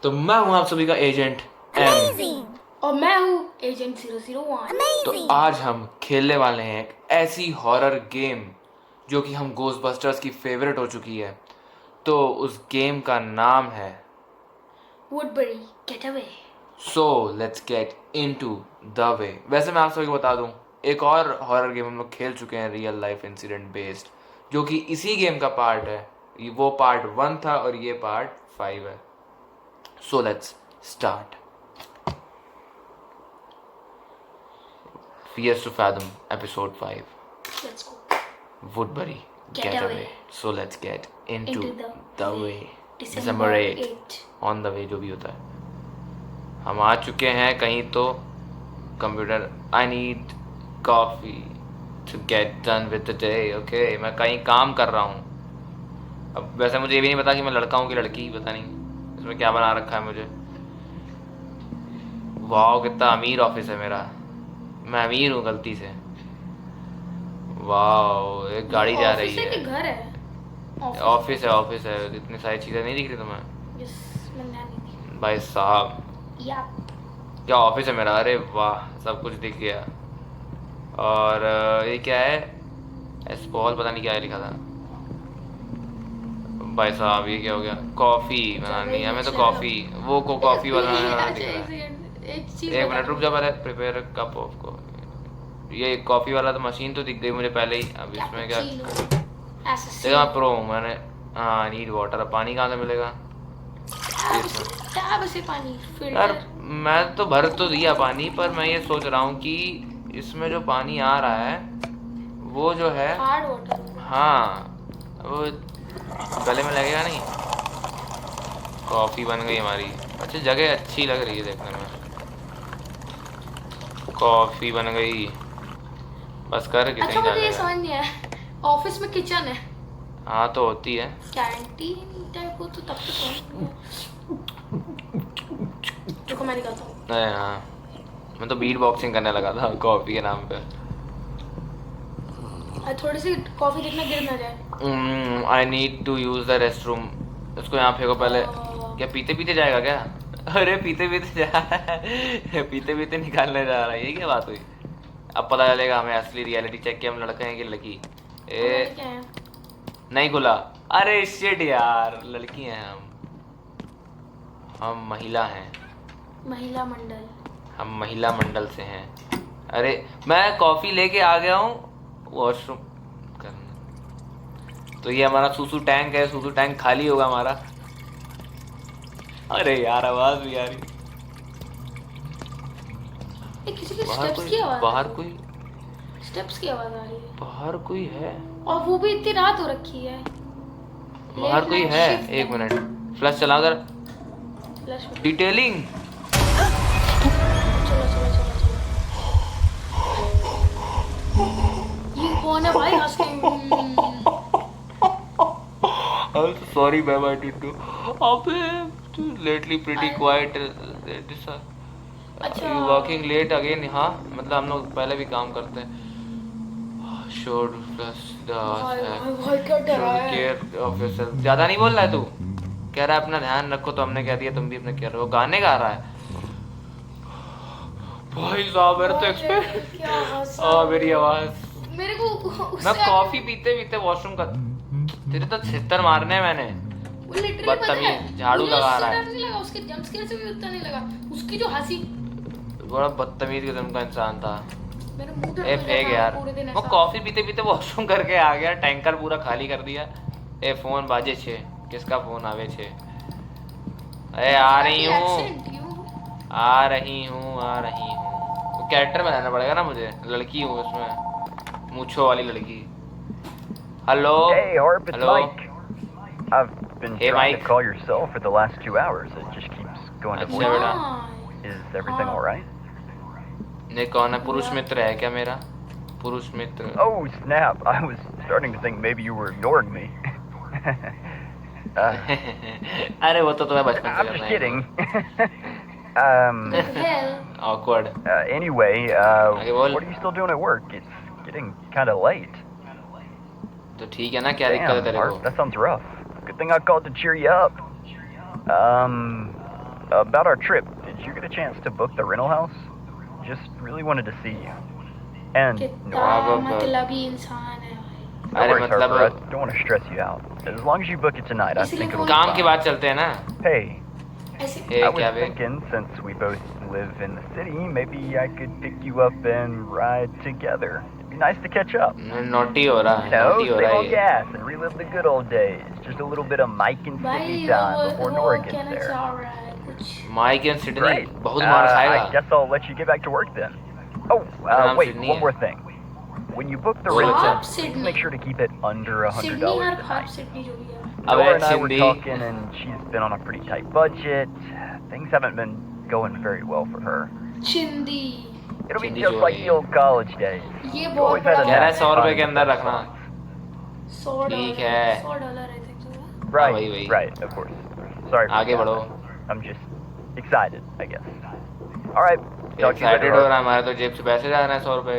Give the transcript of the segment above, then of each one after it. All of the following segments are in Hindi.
तो मैं हूं आप सभी का एजेंट एम। और मैं हूँ एजेंट 001। तो आज हम खेलने वाले हैं एक ऐसी हॉरर गेम जो कि हम गोस्टबस्टर्स की फेवरेट हो चुकी है। तो उस गेम का नाम है Woodbury getaway. So let's get into the way. वैसे मैं आप सभी को बता दूं, एक और हॉरर गेम हम लोग खेल चुके हैं, रियल लाइफ इंसिडेंट बेस्ड, जो कि इसी गेम का पार्ट है। वो पार्ट 1 था और ये पार्ट 5 है। So let's start. Fears to Fathom, episode 5. Let's go. Woodbury, Get get away. away. So let's get into Into the the way. December 8. On the way, जो भी होता है। हम आ चुके हैं कहीं तो। Computer, I need coffee to get done with the day. Okay, मैं कहीं काम कर रहा हूँ। अब वैसे मुझे ये भी नहीं पता कि मैं लड़का हूँ कि लड़की, पता नहीं इसमें क्या बना रखा है मुझे। वाह, कितना अमीर ऑफिस है मेरा। मैं अमीर हूँ गलती से। वाह, एक गाड़ी जा रही ऑफिस है है। कि घर है? ऑफिस है, ऑफिस है। इतनी सारी चीज़ें नहीं दिख रही तुम्हें? यस, मैंने ध्यान नहीं दिया। भाई साहब, या क्या ऑफिस है मेरा। अरे वाह, सब कुछ दिख गया। और ये क्या है? एस्पॉल, पता नहीं क्या है लिखा था। भाई साहब, ये क्या हो गया? कॉफ़ी बनानी है हमें तो। कॉफ़ी, वो को कॉफ़ी वाला दिख रहा है। एक चीज एक मिनट रुक जा, पहले प्रिपेयर कप ऑफ को। ये कॉफ़ी वाला तो मशीन तो दिख गई मुझे पहले ही। अब इसमें क्या देखा? मैं प्रो हूँ मैंने। हाँ, नीड वाटर। अब पानी कहाँ से मिलेगा? टैब से पानी यार, फिल्टर। मैं तो भर तो दिया पानी, पर मैं ये सोच रहा हूँ कि इसमें जो पानी आ रहा है वो जो है, हार्ड वाटर। हाँ, वो गले में लगेगा नहीं। कॉफ़ी बन गई हमारी। अच्छा, जगह अच्छी लग रही है देखने में। कॉफ़ी बन गई। बस कर, कितनी अच्छा, मुझे ये डालेगा? समझ नहीं आया, ऑफिस में किचन है, हाँ तो होती है। कैंटीन टाइप हो तो तब तो समझ। रुको मैं निकालता हूँ। अरे हाँ, मैं तो बीट बॉक्सिंग करने लगा था कॉफ़ी के नाम पे। थोड़ी सी कॉफी देखना गिर ना जाए। I need to use the rest room. उसको यहाँ फेंको पहले। क्या पीते पीते जाएगा क्या? अरे पीते पीते जा पीते पीते निकालने जा रहा है, ये क्या बात हुई? अब पता चलेगा हमें असली रियलिटी चेक के हम लड़के हैं कि लड़की। ए, क्या है? नहीं खुला। अरे शिट यार, लड़की हैं हम महिला हैं। महिला मंडल। हम महिला मंडल से हैं। अरे, मैं कॉफ़ी लेके आ गया हूँ वॉशरूम करने। तो ये हमारा सूसू टैंक है। सूसू टैंक खाली होगा हमारा। अरे यार, आवाज़ भी आ रही। किसी के बाहर स्टेप्स कोई, की आवाज बाहर कोई, स्टेप्स की आवाज आ रही है। बाहर कोई है। और वो भी इतनी रात हो रखी है। बाहर कोई है। एक मिनट, फ्लैश चला कर। फ्लैश। डिटेलिंग। चलो चलो चलो चलो। ये कौन है भाई हंस के? I'm so sorry, ma'am. I didn't do. अबे, lately pretty quiet. अच्छा। You working late again? हाँ, मतलब हम लोग पहले भी काम करते हैं। Should plus the भाई क्या डरा should है? care of yourself. ज़्यादा नहीं बोल रहा है तू? कह रहा है अपना ध्यान रखो, तो हमने कह दिया तुम भी अपना केयर रखो। गाने गा रहा है भाई साहब। मेरे तो एक्सपेक्ट, क्या हंसा मेरी आवाज़। मेरे को मैं कॉफी पीते पीते वॉशरूम का, तेरे तो छितर मारने हैं मैंने। वो लिटरली पता है, बदतमीज, झाड़ू मुझे लगा उससे रहा डर है। नहीं लगा, उसके जंप स्केयर से भी उतना नहीं लगा। उसकी जो हंसी, बड़ा बदतमीज किस्म का इंसान था। मेरे मुंह दर्द ए हो फेंक जाता यार। पूरे दिन वो ऐसा। कॉफी पीते पीते वॉशरूम करके आ गया, टैंकर पूरा खाली कर दिया। ए फोन बाजे छे। किसका फोन आवे छे? ए आ रही हूँ, आ रही हूँ, आ रही हूँ। कैरेक्टर बनाना पड़ेगा ना मुझे। लड़की हूँ उसमें, मूंछों वाली लड़की। Hello. Hey, Harp, it's hello. Mike. I've been hey trying to Mike. call your cell for the last 2 hours. It just keeps going to अच्छा बेटा। voicemail. Is everything all right? ये कौन है? पुरुष मित्र है क्या मेरा? पुरुष मित्र। Oh, snap. I was starting to think maybe you were ignoring me. अरे वो तो तुम्हें बचपन से I'm करना just है kidding. awkward। Anyway, आगे बोल। what are you still doing at work? It's getting kind of late. तो ठीक है ना, क्या दिक्कत है Damn, तेरे को? Harp, that sounds rough. Good thing I called to cheer you up. Um, about our trip, did you get a chance to book the rental house? Just really wanted to see you. And कितना Nora. मतलबी इंसान है भाई। no अरे worries, Harper. I मतलब don't want to stress you out. As long as you book it tonight, I इसलिए think it'll फोन be काम की fine. बात चलते हैं ना। Hey, ऐसे ए I was क्या बे? thinking since we both live in the city, maybe I could pick you up and ride together. It'd be nice to catch up. Naughty हो रहा You है, know, नोटी हो save रहा on है। gas and relive the good old days. Just a little bit of Mike and भाई Sydney time before Nora gets कहना there. चाह रहा है कुछ। Mike and Sydney Great. बहुत मार खाएगा। I guess I'll let you get back to work then. Oh, नाम wait, Sydney one है। more thing. When you book the बोलो rental, चल। please Sydney. make sure to keep it under Sydney $100 यार a खाप night. सिडनी जो भी है। अबे Nora and I were Cindy। talking, and she's been on a pretty tight budget. Things haven't been going very well for her. चिंदी It'll be Cindy just जो like है। the old college days. ये You बहुत always बड़ा had a कह रहा है knack 100 for रुपए के finding अंदर the रखना। songs. ठीक है। $100 है थे तो। Right, वही, वही। right, of course. Sorry for आगे that. बढ़ो। I'm just excited, I guess. All right, talk to you later. Excited हो Harper. रहा है, हमारे तो जेब से पैसे जा रहे हैं 100 रुपए।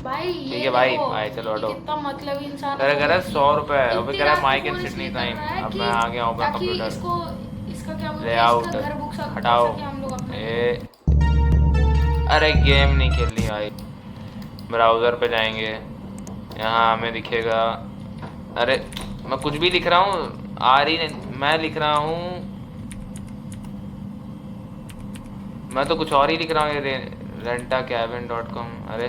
भाई ठीक ये है भाई, देखो, भाई चलो ये हटो। कितना मतलब इंसान कह रहा है 100 रुपए, अबे इतनी कह रहा है रात माइक को एंड फोन सिडनी इसलिए कर टाइम। रहा है अब कि मैं आ गया हूँ अपना ताकि कंप्यूटर। इसका क्या बोलते ले हैं, आउट, इसका घर बुक हटाओ। सके हम लोग अपने। अरे गेम नहीं खेलनी भाई, ब्राउज़र पे जाएंगे, यहाँ हमें दिखेगा। अरे मैं कुछ भी लिख रहा हूँ, आ रही नहीं, मैं लिख रहा हूँ, मैं तो कुछ और ही लिख रहा हूँ। ये rentacabin.com। अरे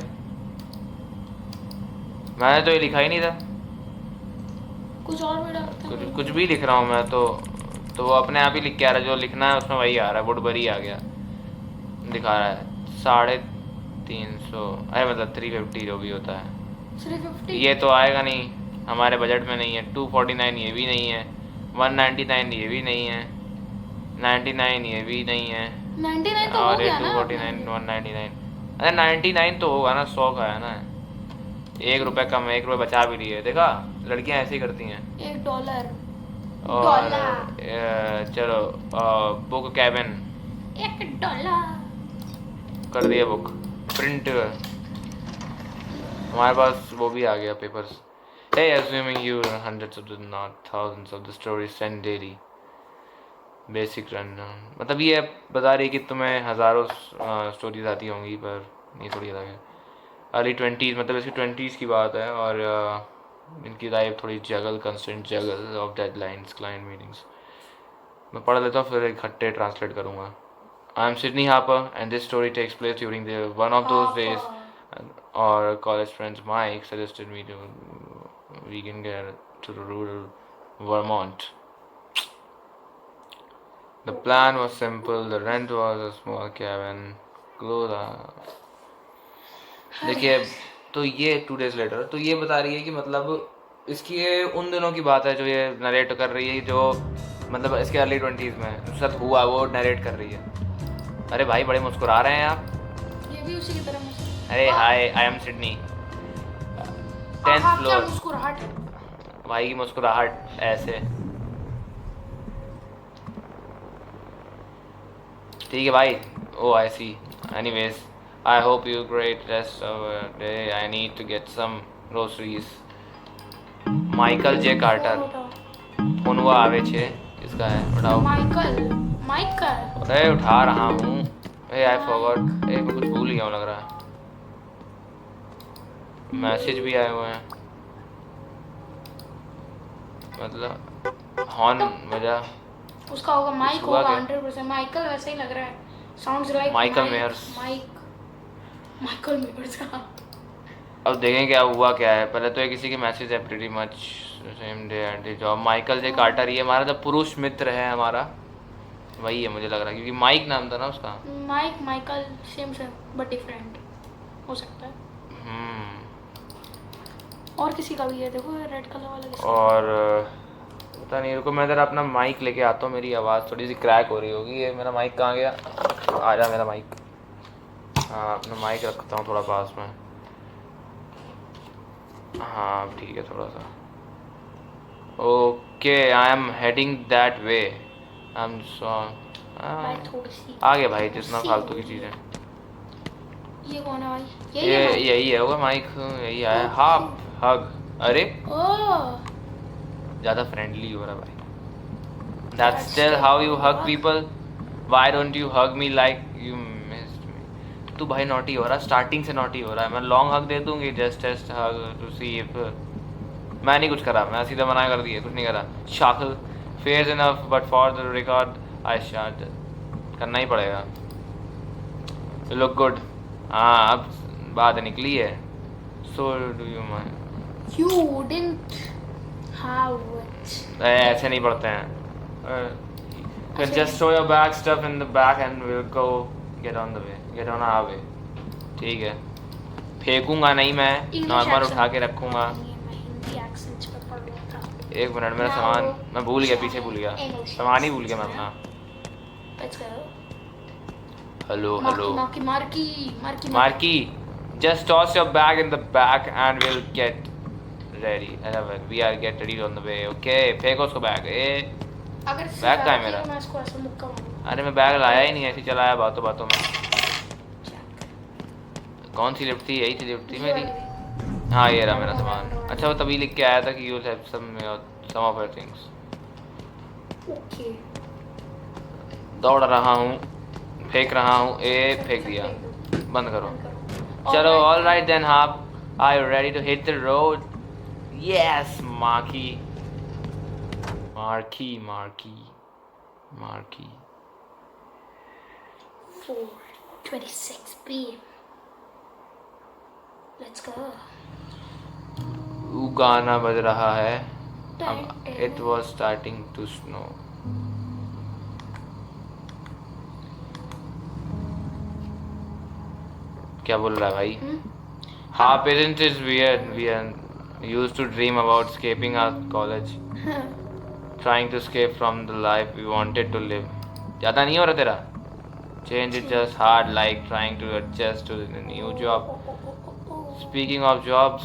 मैंने तो ये लिखा ही नहीं था, कुछ और भी डालता कुछ है। कुछ भी लिख रहा हूँ मैं तो वो अपने आप ही लिख के आ रहा है, जो लिखना है उसमें वही आ रहा है। वुडबरी आ गया, दिखा रहा है 350। अरे मतलब 350 जो भी होता है। 350 ये तो आएगा नहीं, हमारे बजट में नहीं है। 249 ये भी नहीं है, 199 ये भी नहीं है, 99 ये भी नहीं है, 99 तो हो और ये गया ना 249 199। अरे 99 तो होगा ना, 100 का है ना। 1 रुपये कम, 1 रुपये बचा भी लिए। देखा, लड़कियां ऐसे ही करती हैं। $1 और चलो बुक कैबिन $1 कर दिया बुक। प्रिंट हमारे पास वो भी आ गया, papers. Hey, assuming you hundreds of the not thousands of the stories sent daily. Basic rundown। मतलब ये बता रही कि तुम्हें हज़ारों स्टोरीज आती होंगी, पर ये थोड़ी अलग है। अर्ली 20s, मतलब इसकी 20s की बात है, और इनकी लाइफ थोड़ी juggle, constant juggle of deadlines, client meetings. मैं पढ़ लेता हूँ, फिर इकट्ठे ट्रांसलेट करूँगा। I am Sydney Harper and this story takes place during the one of those days और college friends Mike suggested me to we can get to rural Vermont. The plan was simple. The rent was a small cabin. Close. देखिए, तो ये 2 days later, तो ये बता रही है कि मतलब इसकी ये उन दिनों की बात है जो ये नरेट कर रही है, जो मतलब इसके अर्ली 20s में साथ हुआ, वो नरेट कर रही है। अरे भाई बड़े मुस्कुरा रहे हैं आप। ये भी उसी की तरह अरे हाय, आई एम सिडनी, 10th क्या फ्लोर। मुस्कुराहट। भाई की मुस्कुराहट ऐसे। ठीक है भाई। Oh I see. Anyways, I hope you great rest of day. I need to get some groceries. Michael J Carter phone हुआ आवे छे, इसका है, उठाओ। माइकल अरे उठा रहा हूँ। ए आई फॉरगॉट, मैं कुछ भूल गया हूँ लग रहा है। मैसेज भी आए हुए हैं, मतलब हॉर्न बजा। उसका होगा माइक हुआ होगा क्या? 100%। माइकल वैसे ही लग रहा है, sounds like Michael Myers. Michael Myers का। अब देखें क्या हुआ क्या है। पहले तो ये किसी के मैसेज है, pretty much same day at the job. Michael J Carter, ये हमारा जो पुरुष मित्र है हमारा, वही है मुझे लग रहा है, क्योंकि माइक नाम था ना उसका। माइकल सेम बट डिफरेंट हो सकता है। और किसी का भी है, देखो रेड कलर वाला किसका? और पता नहीं, रुको मैं इधर अपना माइक लेके आता हूँ। मेरी आवाज़ थोड़ी सी क्रैक हो रही होगी। ये मेरा माइक कहाँ गया? आ जा मेरा माइक। हाँ, अपना माइक रखता हूँ थोड़ा पास में। हाँ ठीक है, थोड़ा सा। Okay, I am heading that way. I am थोड़ी सी आ गया भाई, जितना फालतू की चीज़ें। ये कौन है भाई? ये यही है होगा माइक, यही है। हाँ हग। अरे ओह, ज़्यादा फ्रेंडली हो रहा है भाई। That's still how you hug people. Why don't you hug me like you missed me? तू भाई नॉटी हो रहा, स्टार्टिंग से नॉटी हो रहा है. मैं लॉन्ग हग दे दूंगी, just test hug to see if. मैं नहीं कुछ करा, मैं सीधा मना कर दिया, कुछ नहीं करा. Shakil fair enough but for the record I short करना ही पड़ेगा. Look good. हाँ अब बात निकली है. So do you mind? You didn't have it. ऐसे नहीं पढ़ते हैं. Just show your bag stuff in the back and we'll go get on the way. Get on our way. ठीक है. फेंकूंगा नहीं मैं, English नॉर्मल accent. उठा के रखूंगा. मैं हिंदी accents पे पढ़ रहा था. एक मिनट, मेरा Now, सामान मैं भूल गया, पीछे भूल गया. English सामान ही भूल गया मैं accents, अपना. Let's go. Hello hello. Marky. Marky, just toss your bag in the back and we'll get ready. We are get ready on the way. Okay, फेंको उसको बैग. अगर बैग कहाँ है मेरा? मैं इसको ऐसे मुक्का मारूंगा. अरे मैं बैग लाया ही नहीं, ऐसे ही चलाया बातों बातों में. कौन सी लिफ्ट थी? यही थी लिफ्ट थी मेरी. हाँ ये रहा मेरा सामान. अच्छा वो तभी लिख के आया था कि you have some of your things. Okay. दौड़ रहा हूँ, फेंक रहा हूँ. फेंक दिया. बंद करो. चलो all right then. Harp are you ready to hit the road? Yes Markie. 4:26 p.m. Let's go. वो गाना बज रहा है. It was starting to snow. क्या बोल रहा है भाई? Half isn't it weird? We used to dream about escaping our college, trying to escape from the life we wanted to live. ज़्यादा नहीं हो रहा तेरा? Change is just hard, like trying to adjust to the new job. Speaking of jobs,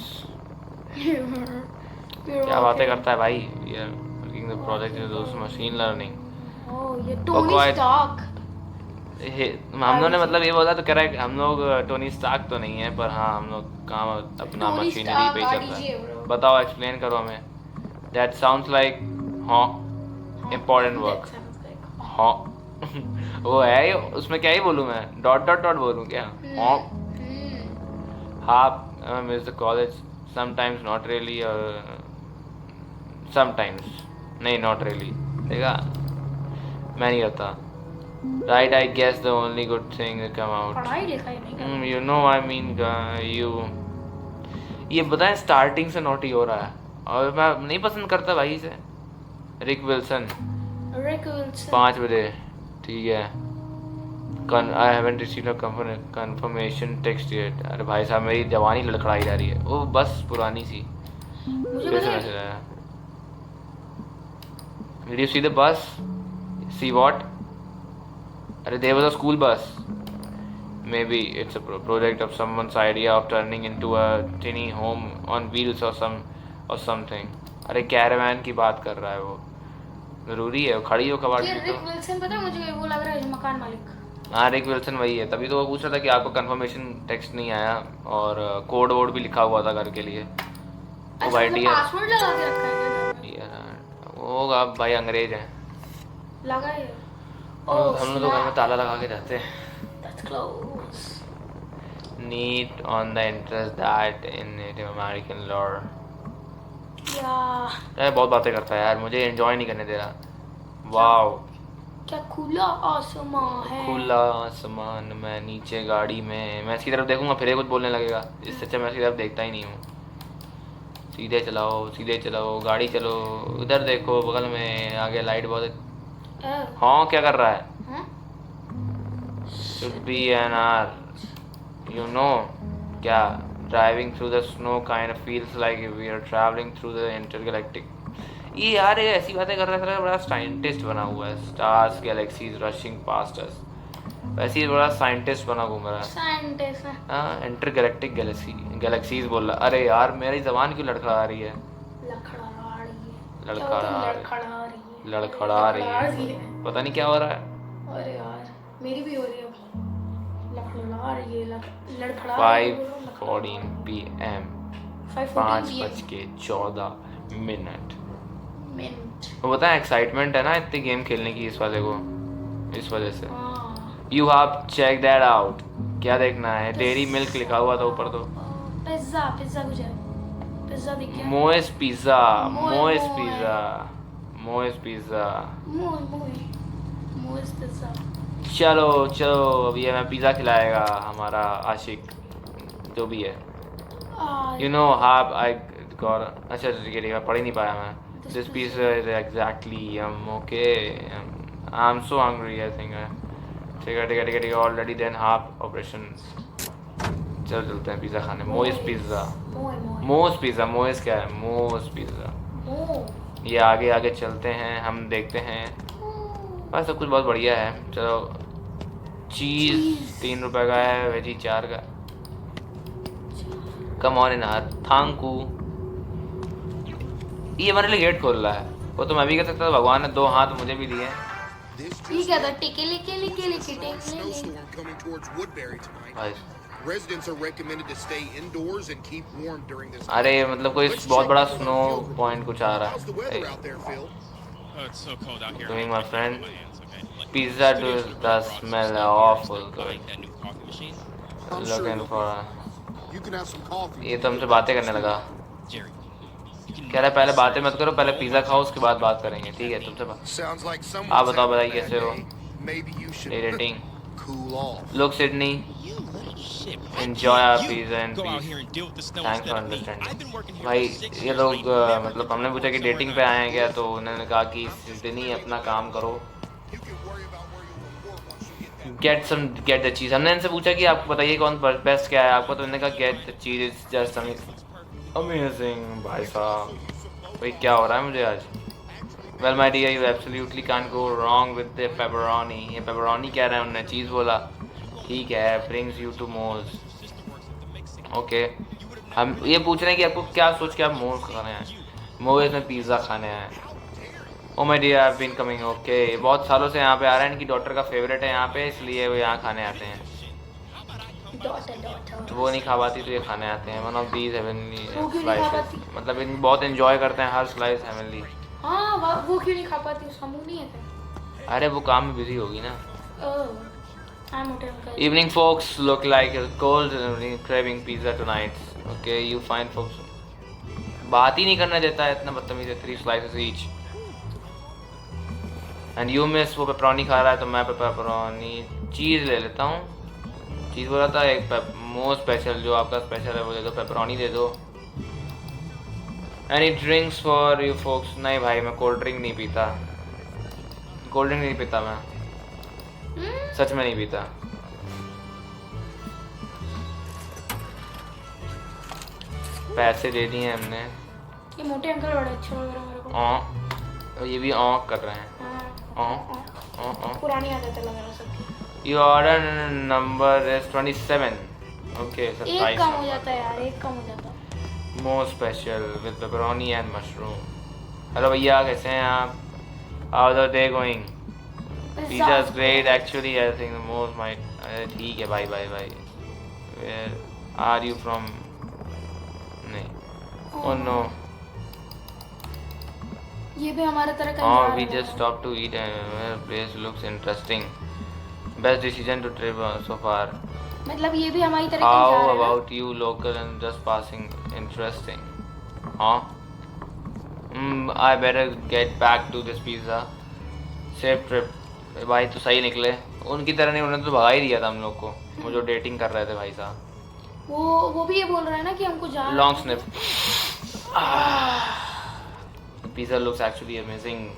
क्या बातें करता है भाई? We are working the project is also machine learning. Oh, ये Tony quite- Stark. हम लोगों ने मतलब ये बोला तो कह रहा है हम लोग टोनी स्टार्क तो नहीं है, पर हाँ हम लोग काम अपना Tony मशीनरी Stark, पे ही करता RDJ है. bro. बताओ, एक्सप्लेन करो हमें. दैट साउंड्स लाइक हाँ important work. That sounds like- हाँ वो है ये, उसमें क्या ही बोलूँ मैं? डॉट डॉट डॉट बोलूँ क्या? हाँ half miss the college sometimes not really sometimes नहीं नॉट रियली. देखा मैं नहीं करता. Right, I guess the only good thing that come out. पढ़ाई लिखाई नहीं करना. You know, I mean, you. ये बताएं स्टार्टिंग से नोटी हो रहा है और मैं नहीं पसंद करता भाई इसे. रिक विल्सन Rick Wilson. 5 बजे. ठीक है. I haven't received a confirmation text yet. अरे भाई साहब मेरी जवानी लड़खड़ाई जा रही है. वो बस पुरानी सी. मुझे फिर से पता मैसेज है. आया. Did you see the bus? See what? अरे there was a school bus. Maybe it's a project of someone's idea of turning into a tiny home on wheels or something. अरे कैरावान की बात कर रहा है वो. जरूरी है वो खड़ी हो कबाड़ ये में रिक तो. विल्सन पता है मुझे वो लग रहा है मकान मालिक. हाँ रिक विल्सन वही है. तभी तो वो पूछ रहा था कि आपको कंफर्मेशन टेक्स्ट नहीं आया और कोड वोड भी लिखा हुआ था घर के लिए. तो भाई डियर पासवर्ड लगा के रखा है क्या? यार वो होगा भाई, अंग्रेज हैं. लगा है. हम लोग तो घर में ताला लगा के रहते हैं. That's close. Neat on the interest that in Native American lore. या बहुत बातें करता है यार, मुझे एंजॉय नहीं करने दे रहा. वाओ क्या खुला आसमां है. खुला आसमान में नीचे गाड़ी में. मैं इसकी तरफ देखूंगा फिर ये कुछ बोलने लगेगा. इससे अच्छा मैं इसकी तरफ देखता ही नहीं हूँ. सीधे चलाओ गाड़ी चलो. उधर देखो बगल में आगे लाइट बहुत. हाँ क्या कर रहा है? हाँ? Should be an hour. You know क्या? Driving through the snow kind of feels like we are traveling through the intergalactic. ये यार ये ऐसी बातें कर रहा है, बड़ा साइंटिस्ट बना हुआ है. Stars, galaxies rushing past us. वैसे ही बड़ा साइंटिस्ट बना घूम रहा है. साइंटिस्ट है. हाँ इंटरगैलेक्टिक गैलेक्सीज बोल रहा. अरे यार मेरी जबान क्यों लड़खड़ा रही है? लड़खड़ा रही है. लड़खड़ा रही है. पता नहीं क्या हो रहा है. अरे यार मेरी भी हो रही है. लड़खड़ा रही है. लड़खड़ा 5:14 PM. 5:14 5:14 मिनट. वो बताएं एक्साइटमेंट है ना इतनी गेम खेलने की इस वाले को. इस वजह से। हाँ। You have check that out. क्या देखना है? डेयरी मिल्क लिखा हुआ था ऊपर तो। पिज्जा पिज्जा कुछ है, पिज्जा दिख गया। मोएस pizza, Moe's Moe. Pizza, Moe's pizza. Moe's pizza. चलो चलो, अभी हमें पिज्जा खिलाएगा हमारा आशिक जो भी है। You know have I got, अच्छा ठीक है, पढ़ ही नहीं पाया मैं। This pizza is exactly okay, I am so hungry I think. ठीक है ठीक है ठीक है ठीक है, ऑलरेडी देन हाफ ऑपरेशन। चलो चलते हैं पिज़्ज़ा खाने। मोइस पिज़्ज़ा, मोस पिज़्ज़ा, मोइस क्या है? मोस पिज़्ज़ा। ये आगे आगे चलते हैं, हम देखते हैं। बस सब कुछ बहुत बढ़िया है। चलो, चीज़ 3 रुपए का है, वेजी 4 का। कम ऑन इन हाथ थैंक यू। ये हमारे लिए गेट खोल रहा है, वो तो मैं भी कर सकता था। भगवान ने 2 हाथ मुझे भी दिए। ठीक है, तो टिके लिखे लिखे लिखे snowstorm coming towards Woodbury tonight. भाई Residents are recommended to stay indoors and keep warm during this. अरे मतलब कोई Let's बहुत check बड़ा in with snow our field point कुछ आ रहा How's the weather है। out there, Phil? Oh, it's so cold out here. Doing I my can't friend. feel my hands, okay? Like, Pizza studios does are does really smell processed awful here, so good. buying that new coffee machine. I'm sure Looking you'll for You can have some coffee. ये तो हमसे बातें करने लगा। Jerry, you can कह रहा है पहले बातें मत करो, पहले पिज़्ज़ा खाओ उसके बाद बात करेंगे। ठीक है तुमसे बात। Sounds like आप someone's बताओ having a बताइए bad कैसे हो? day. Maybe you should rating cool off. लोग Sydney You little shit. Why Enjoy can't our you pizza and go out peace. here and deal with the snow thanks for instead of me? I've been understanding. working here भाई for 6 ये years. लोग I never मतलब get हमने to पूछा कि go somewhere डेटिंग पे nice. आए हैं क्या, तो उन्होंने कहा कि सिडनी अपना काम करो, You can worry about where you'll report once you get there. Get the चीज़। हमने इनसे पूछा कि आपको बताइए कौन बेस्ट क्या है आपको, तो उन्होंने कहा get the cheese is just amazing. भाई साहब भाई क्या हो रहा है मुझे आज? Well my dear, you absolutely can't go wrong with the pepperoni. ये पेपरोनी कह रहे हैं, उन्होंने चीज़ बोला। ठीक है, brings you to Moz. Okay, हम ये पूछ रहे हैं कि आपको क्या सोच के आप मोज खाने हैं? मोज में पिज़्ज़ा खाने हैं। Oh my dear, I have been coming. Okay, बहुत सालों से यहाँ पे आ रहे हैं, इनकी डॉटर का फेवरेट है यहाँ पे, इसलिए वो यहाँ खाने आते हैं। तो वो नहीं खा पाती तो ये खाने आते हैं। वन ऑफ दीज हेवनली वो क्यों नहीं खा स्लाइसेस, पाती? मतलब इन बहुत एंजॉय करते हैं हर स्लाइस हेवनली। हाँ, वो क्यों नहीं खा पाती? उसका मुंह नहीं है क्या? अरे वो काम में बिजी होगी ना। I'm hotel का। Evening folks look like a cold craving pizza tonight. Okay, you find folks. बात ही नहीं करने देता है, इतना बदतमीज है। 3 slices each. And you miss वो पेपरोनी खा रहा है, तो मैं पेपरोनी चीज़ ले लेता हूँ। चीज़ बोला था एक मोर स्पेशल, जो आपका स्पेशल है वो दे दो, पेपरोनी दे दो। Any drinks for you folks? नहीं भाई, मैं कोल्ड ड्रिंक नहीं पीता। कोल्ड ड्रिंक नहीं पीता मैं, सच में नहीं पीता। पैसे दे दिए हमने। ये मोटे अंकल बड़े अच्छे लग रहे हैं मेरे को। और ये भी ऑन कर रहे हैं। हाँ, पुरानी आदतें लग रहा है सबकी। Your order number is 27। Okay, एक 27 कम हो जाता है यार, एक कम हो जाता है। More special with pepperoni and mushroom. Hello भैया, कैसे हैं आप? How are they going? Pizza is great actually, I think most might. अरे ठीक है भाई भाई भाई। Where are you from? नहीं, ओह नो, ये भी हमारे तरह का oh इंसान we है। just stopped to eat and place looks interesting. Best decision to trip so far. मतलब ये भी हमारी तरह का How इंसान है ना? about you local and just passing interesting? हाँ, I better get back to this pizza. Safe trip. भाई तो सही निकले, उनकी तरह नहीं, उन्होंने तो भगा ही दिया था हम लोग को, वो जो डेटिंग कर रहे थे भाई साहब। वो भी ये बोल रहा है ना कि हमको जाना। Long sniff. Pizza looks actually amazing.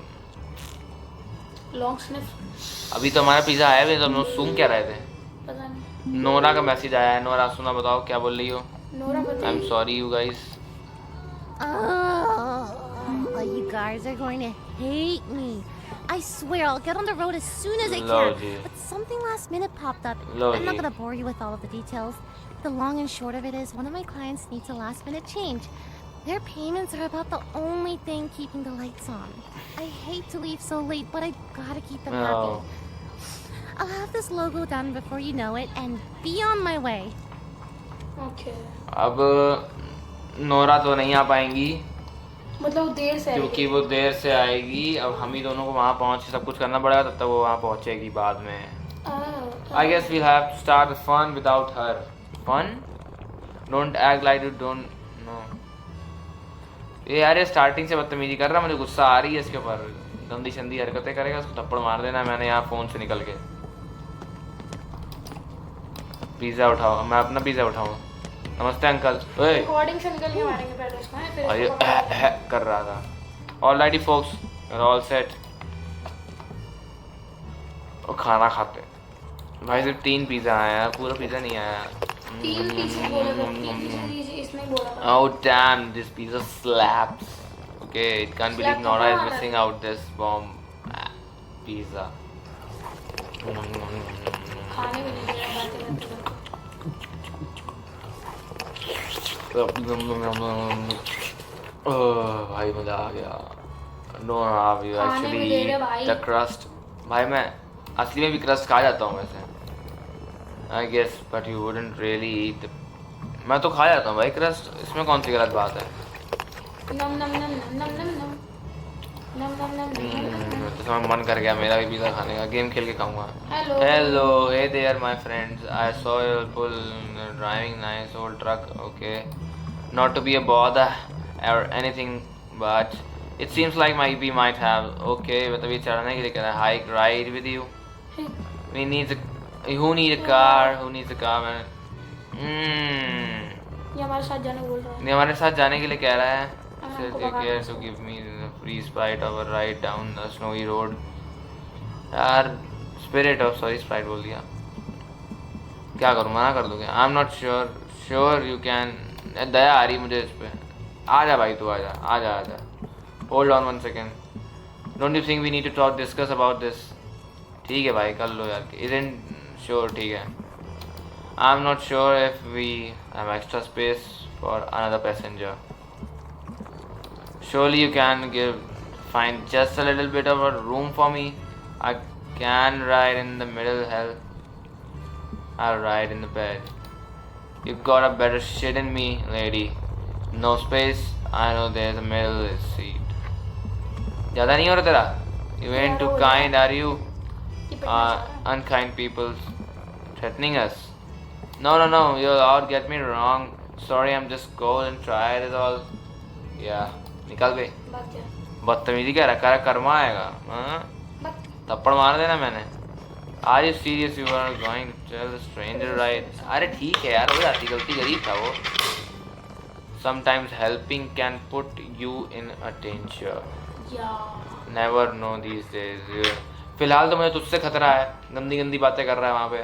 Long sniff. अभी तो हमारा पिज़्ज़ा आया भी, तो हम लोग सूंघ क्या रहे थे। पता नहीं। नोरा का मैसेज आया है। नोरा सुना, बताओ क्या बोल रही हो? नोरा पता आई एम नहीं। Sorry you guys. Oh, you guys are going to hate me. I swear I'll get on the road as soon as I Lord, can. dear. But something last minute popped up. Lord, I'm not dear. going to bore you with all of the details. The long and short of it is one of my clients needs a last minute change. Their payments are about the only thing keeping the lights on. I hate to leave so late, but I gotta keep them Oh. happy. I'll have this logo done before you know it and be on my way. Okay. अब नोरा तो नहीं आ पाएंगी, मतलब देर से क्योंकि आएगी। वो देर से आएगी। अब हम ही दोनों को वहाँ पहुँच के सब कुछ करना पड़ेगा, तब तक वो वहाँ पहुँचेगी बाद में। I guess we'll have to start the fun without her. Fun? Don't act like you don't know. ये यार ये स्टार्टिंग से बदतमीजी कर रहा, मुझे गुस्सा आ रही है इसके ऊपर। गंदी शंदी हरकतें करेगा, उसको थप्पड़ मार देना मैंने यहाँ फ़ोन से निकल के। पिज़्ज़ा उठाओ, मैं अपना पिज़्ज़ा उठाऊँ। नमस्ते अंकल। ओए रिकॉर्डिंग से निकल के मारेंगे पहले उसको, हैं, फिर और ये इसको पकड़ेंगे। कर रहा था। Alrighty focus, all set. और खाना खाते भाई। सिर्फ 3 पिज़्ज़ा आया है, पूरा पिज़्ज़ा नहीं आया। 3 पीस बोला था, 3 पीस इसने बोला था। Oh damn, this pizza slaps. Okay, it can't believe Slap Nora is kya missing out this bomb pizza. खाने भी नहीं दिया, बातें करते करते। Oh, भाई मजा आ गया। No, have you खाने भी दे actually रहे भाई। the crust? भाई मैं असली में भी crust खा जाता हूँ वैसे। I guess, but you wouldn't really eat. मैं तो खा जाता हूँ भाई crust, इसमें कौन सी गलत बात है? नम नम नम नम नम नम नम नम नम नम। तो समय मन कर गया मेरा भी पिज़्ज़ा खाने का। गेम खेल के खाऊंगा। Hello Hello, hey there, my friends. I saw you pull driving nice old truck. Okay, not to be a bother or anything, but it seems like we might have. Okay, मतलब ये चढ़ने के लिए कह रहा है hike ride with you. We need a who need a car? Who needs a car, man? ये हमारे साथ जाने बोल रहा है। ये हमारे साथ जाने के लिए कह रहा है। हमको Said भगाना care है to उसको। give me the free sprite of a ride down the snowy road. यार spirit of sorry sprite बोल दिया। क्या करूँ, मना कर दूँ क्या? I'm not sure you can. दया आ रही मुझे इस पे। आजा भाई तू, आजा आजा आजा। Hold on 1 second. Don't you think we need to discuss about this? ठीक है भाई कर लो यार। Isn't sure ठीक है। I'm not sure if we have extra space for another passenger. Surely you can find just a little bit of a room for me. I can ride in the middle, hell. I'll ride in the bed. You've got a better shit in me, lady. No space. I know there's a middle seat. ज़्यादा नहीं हो रहा तेरा? You ain't too kind, are you? Unkind people threatening us. No, you'll all get me wrong. Sorry, I'm just cold and tired is all. Yeah, निकल बे। बात क्या? बदतमीजी क्या रखा कर्मा आएगा? हाँ? बात थप्पड़ मार देना मैंने। Are you serious? You are going to tell a stranger, right? अरे ठीक है यार, हो जाती गलती, गरीब था वो। Sometimes helping can put you in a danger. यार Never know these days. फिलहाल तो मुझे तुझसे खतरा है। गंदी गंदी बातें कर रहा है वहाँ पे।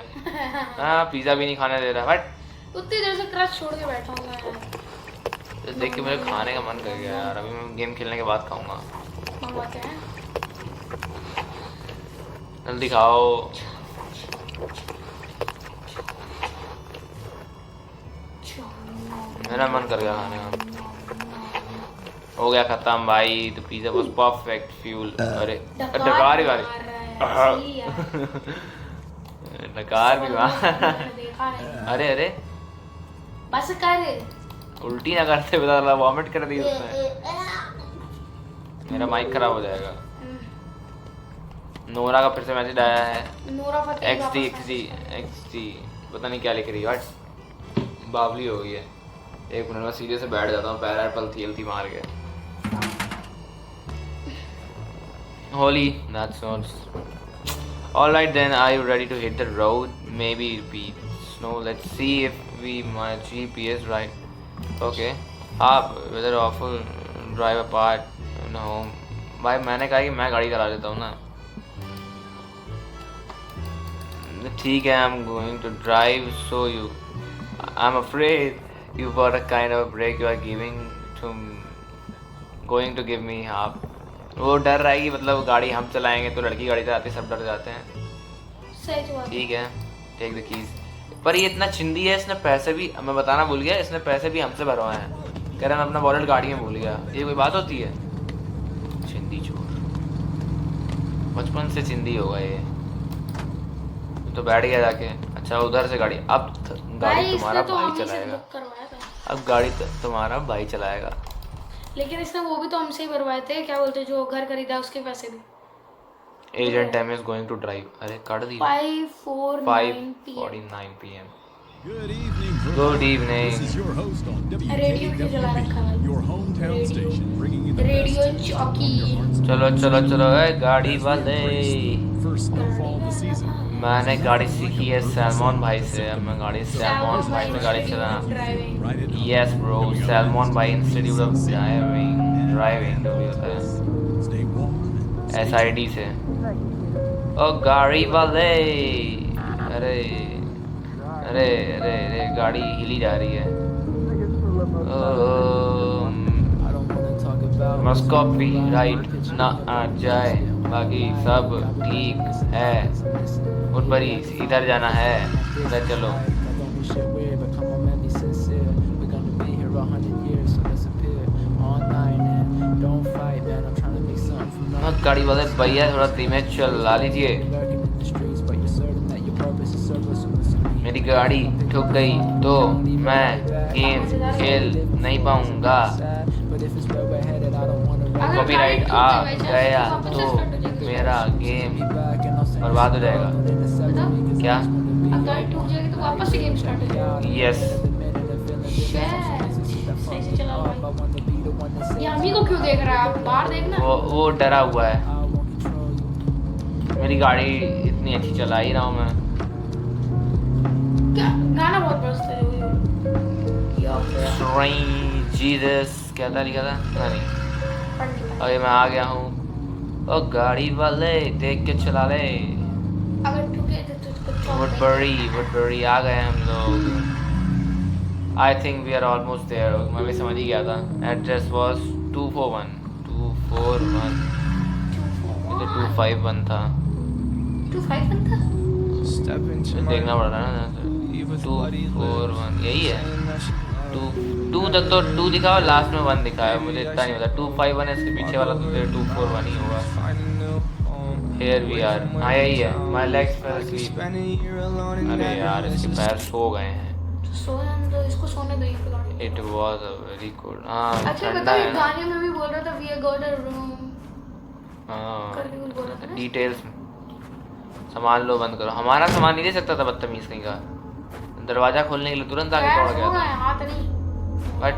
हाँ, पिज़्ज़ा भी नहीं खाने दे रहा। बट उतनी देर से क्रश छोड़ के बैठा हूँ मैं। देख के मुझे खाने का मन कर गया यार। अभी मैं गेम खेलने के बाद खाऊंगा। मंगवाते हैं। जल्दी खाओ। मेरा मन कर गया खाने का। हो गया खत्म भाई। तो पिज़्ज़ा वाज परफेक्ट फ्यूल। अरे डकार ही वाली डकार भी वहाँ। अरे अरे बस कर। उल्टी ना करते बता, वॉमिट कर दी उसने। मेरा माइक खराब हो जाएगा। नोरा का फिर से मैसेज आया है। नूरा फतेह XD पता नहीं क्या लिख रही है। बावली हो गई है। एक मिनट में सीधे से बैठ जाता हूँ, पैर पलथी मार के। Holy, that's not. Alright then, are you ready to hit the road? Maybe it'll be snow. Let's see if my GPS right. Okay. आप weather awful, drive apart, home. भाई मैंने कहा कि मैं गाड़ी चला लेता हूँ ना। ठीक है, I'm going to drive. So I'm afraid you got a kind of a break you are going to give me half. वो डर रहा है कि मतलब गाड़ी हम चलाएंगे तो लड़की गाड़ी चलाती, सब डर जाते हैं। सही बात। ठीक है, टेक द कीज। पर ये इतना चिंदी है, इसने पैसे भी, मैं बताना भूल गया, इसने पैसे भी हमसे भरवाए हैं। कह रहा मैं अपना वॉलेट गाड़ी में भूल गया। ये कोई बात होती है? चिंदी चोर, बचपन से चिंदी होगा ये। तो बैठ गया जाके। अच्छा उधर से गाड़ी, अब गाड़ी तुम्हारा भाई चलाएगा। अब गाड़ी तुम्हारा भाई चलाएगा। लेकिन इसने वो भी तो हमसे ही भरवाए थे, क्या बोलते हैं, जो घर खरीदा उसके पैसे भी। Agent M is going to drive. अरे कर दी 5:49 PM। 5:49 PM। Good evening, Vermont. Good evening. This is your host on radio क्यों जला रखा है? WKKP, your hometown station, bringing you the radio best tunes from चौकी। your heart's चलो चलो चलो ए गाड़ी As we वाले। embrace the first snowfall of the season. मैंने गाड़ी सीखी है सैलमॉन भाई से। अब मैं गाड़ी सैलमॉन भाई से गाड़ी चलाना। Driving. Right in. Yes bro, salmon भाई इंस्टीट्यूट ऑफ ड्राइविंग जो भी होता है Stay warm. SID से। ओ गाड़ी वाले। अरे अरे अरे अरे गाड़ी हिली जा रही है। बस कॉपी राइट ना आ जाए, बाकी सब ठीक है। उठ परी इधर जाना है, इधर चलो। गाड़ी वाले भैया थोड़ा धीमे चला लीजिए, मेरी गाड़ी ठुक गई तो मैं गेम खेल नहीं पाऊंगा। कॉपीराइट आ गया तो मेरा गेम बर्बाद हो जाएगा। क्या? अगर टूट जाएगी तो वापस से गेम स्टार्ट हो जाएगा। यस। सही से चला भाई। ये अम्मी को क्यों देख रहा है? आप बाहर देखना। वो डरा हुआ है। मेरी गाड़ी इतनी अच्छी चला ही रहा हूँ मैं। क्या गाना बहुत मस्त है। जीसस क्या था लिखा था? नहीं। अरे मैं आ गया हूँ। ओ गाड़ी वाले देख के चला ले। अगर ठुके तो वुडबरी आ गए हम लोग। I think we are almost there. मैं भी समझ ही गया था। एड्रेस वाज 241 मुझे 251 था। 251 था। तो देखना पड़ रहा है ना। 241 यही है। 2 तक तो 2 दिखा और लास्ट में 1 दिखाया। मुझे इतना नहीं पता। 251 है, इसके पीछे वाला तो 241 ही होगा। Here we are। हाँ यही है। My legs fell asleep। अरे यार इसके पैर सो गए हैं। सोने दो इसको, सोने दो ये गाड़ी। It was a very good। हाँ अच्छा ठंडा बताओ, है ये ना। गाने में भी बोल रहा था we got a room हाँ करके कुछ बोल रहा था ना। डिटेल्स में। सामान लो, बंद करो। हमारा सामान नहीं दे सकता था बदतमीज कहीं का। दरवाजा खोलने के लिए तुरंत आके पैर तोड़ गया सो था। गए, हाथ नहीं। But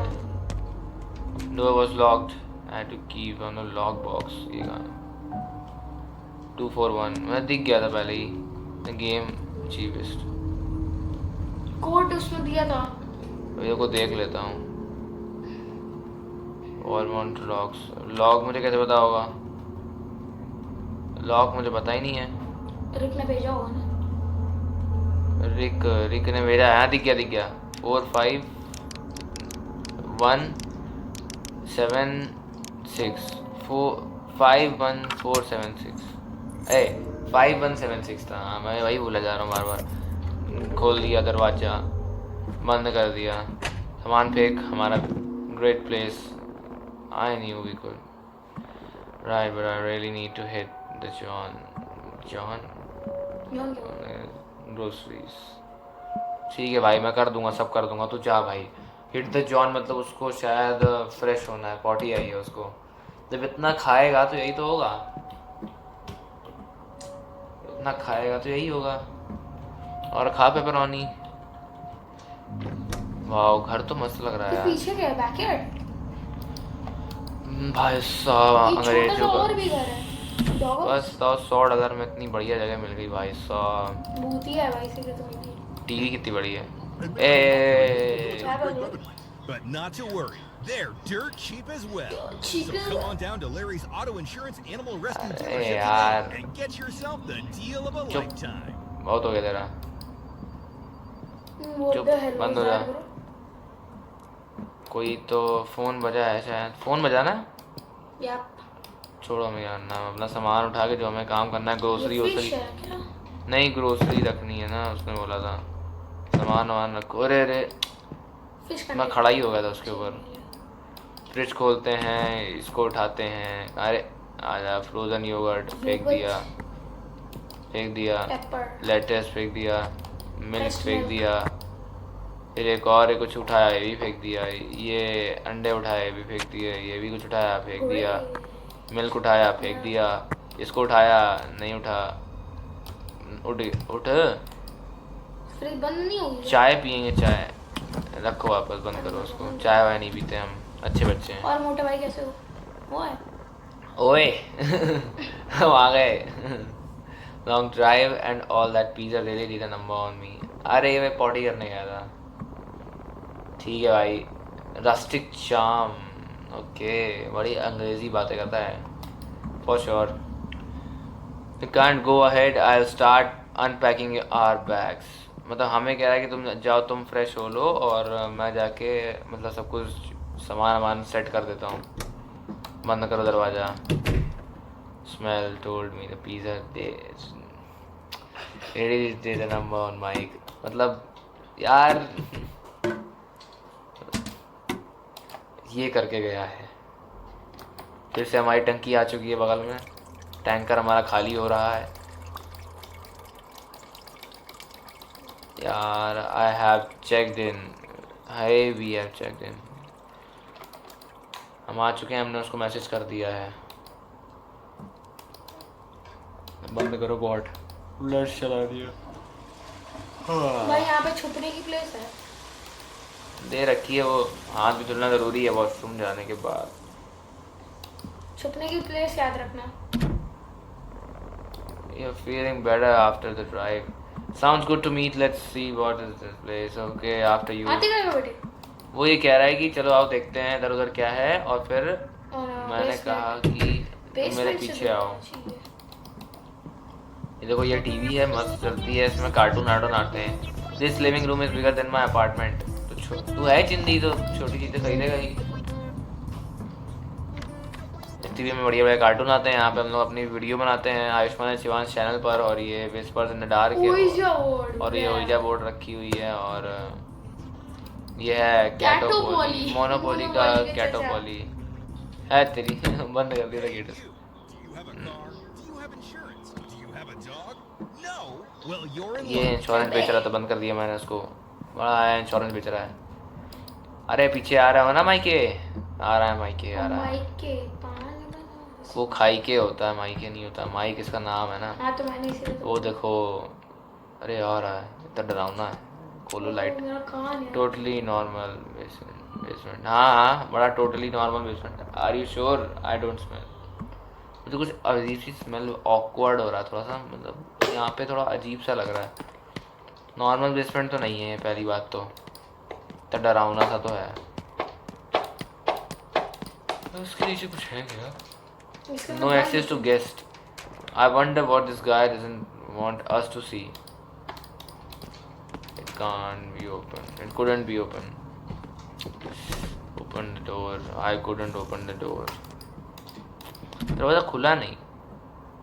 door was locked. I had to keep on the lock box। ये गाना 241 मैं दिख गया था पहले ही। The game cheapest। कोड उसमें दिया था। वीडियो को देख लेता हूँ। Walmart locks। लॉक मुझे कैसे पता होगा? लॉक मुझे पता ही नहीं है। रिक ने भेजा होगा ना। रिक ने भेजा है। दिख गया 451 7 6 51476। 5176 था। हाँ मैं वही भूला जा रहा हूँ बार बार। खोल दिया दरवाजा, बंद कर दिया। सामान फेंक। हमारा great place. I knew we could right but I really need to hit the John groceries. ठीक है भाई, मैं कर दूंगा, सब कर दूंगा। तू जा भाई। हिट द जॉन मतलब उसको शायद फ्रेश होना है, पॉटी आई है उसको। जब इतना खाएगा तो यही तो होगा। इतना खाएगा तो यही होगा। और खा पेपरोनी। वाह घर तो मस्त लग रहा है ये यार। पीछे क्या है? बैकयार्ड। भाई साहब ये छोटा सा अंग्रेजों और का भी घर है। डॉग बस तो 100 में इतनी बढ़िया जगह मिल गई भाई साहब। भूतिया है भाई, इसीलिए तो मिली। टीवी कितनी बड़ी है। ए क्या बोल But not to worry, they're dirt cheap as well. Cheap So as come well. on down to Larry's Auto Insurance Animal Rescue अरे Dealership यार। today and get yourself the deal of a चुप। lifetime. बहुत हो गया तेरा। What चुप, the hell बंद was हो जा। that, bro? कोई तो फोन बजा है शायद। फोन बजा ना। Yep. छोड़ो मेरा नाम। अपना सामान उठा के जो हमें काम करना है, ग्रोसरी ये fish वोसरी। है क्या? नहीं ग्रोसरी रखनी है ना, उसने बोला था। सामान वामान रखो। अरे Fish का मैं खड़ा ही हो गया था उसके ऊपर। फ्रिज खोलते हैं, इसको उठाते हैं। अरे आजा। फ्रोजन योगर्ट फेंक दिया। Pepper. लेटेस फेंक दिया। मिल्क Fresh फेंक milk. दिया। फिर एक और ये कुछ उठाया, ये भी फेंक दिया, ये अंडे उठाए, ये भी फेंक दिए, ये भी कुछ उठाया, फेंक दिया, मिल्क उठाया, फेंक दिया, इसको उठाया, नहीं उठा, उठ। फ्रिज बंद नहीं होगी? चाय पियेंगे, चाय रखो वापस, बंद करो उसको, चाय वाय नहीं पीते हम, अच्छे बच्चे हैं। और मोटे भाई कैसे हो? वो है ओए हम आ गए। Long drive and all that pizza really did a number on me. अरे मैं पॉटी करने गया था। ठीक है भाई। रस्टिक चाम, ओके, बड़ी अंग्रेजी बातें करता है for sure. You can't go ahead, I will start unpacking our bags. मतलब हमें कह रहा है कि तुम जाओ, तुम फ्रेश हो लो और मैं जाके मतलब सब कुछ सामान वामान सेट कर देता हूँ। बंद करो दरवाज़ा। Smell told me the pizza did a number on Mike। मतलब यार ये करके गया है। फिर से हमारी टंकी आ चुकी है बगल में, टैंकर हमारा खाली हो रहा है यार। I have checked in, hi we have checked in. हम आ चुके हैं, हमने उसको मैसेज कर दिया है। बंद करो बॉट, फ्लैश चला दिया। भाई यहाँ पे छुपने की प्लेस है। दे रखी है वो, हाथ भी धुलना ज़रूरी है वॉशरूम जाने के बाद। छुपने की प्लेस याद रखना। You're feeling better after the drive. Sounds good to me. Let's see what is this place. Okay, after you. आते गए बेटे। वो ये कह रहा है कि चलो आओ देखते हैं इधर उधर क्या है, और फिर और मैंने कहा कि तुम मेरे पीछे आओ। ये देखो ये टीवी है, मस्त चलती है, इसमें कार्टून आते हैं। This living room is bigger than my apartment. तो तू है चिंदी तो छोटी चीज़ें खरीदेगा ही। टीवी में बढ़िया बढ़िया कार्टून आते हैं। यहाँ पे हम लोग अपनी वीडियो बनाते हैं आयुष्मान एंड शिवांश चैनल पर। और ये विस्पर्स इन द डार्क और ये ओइजा बोर्ड रखी हुई है। और ये है कैटोपोली, मोनोपोली का कैटोपोली है तेरी। बंद कर दिया गेट। ये इंश्योरेंस बेच रहा था, बंद कर दिया मैंने उसको। बड़ा आया इंश्योरेंस बेच रहा है। अरे पीछे आ रहा है ना माइके, आ रहा है माइके, आ रहा है। वो खाई के होता है, माइके नहीं होता। माइक इसका नाम है ना। हाँ तो मैंने इसीलिए तो वो देखो, अरे आ रहा है, इतना डरावना है। खोलो लाइट। मेरा कान है। Totally normal basement. हाँ बड़ा totally normal basement. Are you sure? I don't smell. मुझे कुछ अजीब सी स्मेल, ऑकवर्ड हो रहा है थोड़ा सा। मतलब यहाँ पे थोड़ा अजीब सा लग रहा है। नॉर्मल बेसमेंट तो नहीं है पहली बात तो, इतना डरावना सा तो है। उसके नीचे कुछ है क्या? No access to guest. I wonder what this guy doesn't want us to see. It can't be open. It couldn't be open. Open the door. I couldn't open the door. दरवाजा खुला नहीं।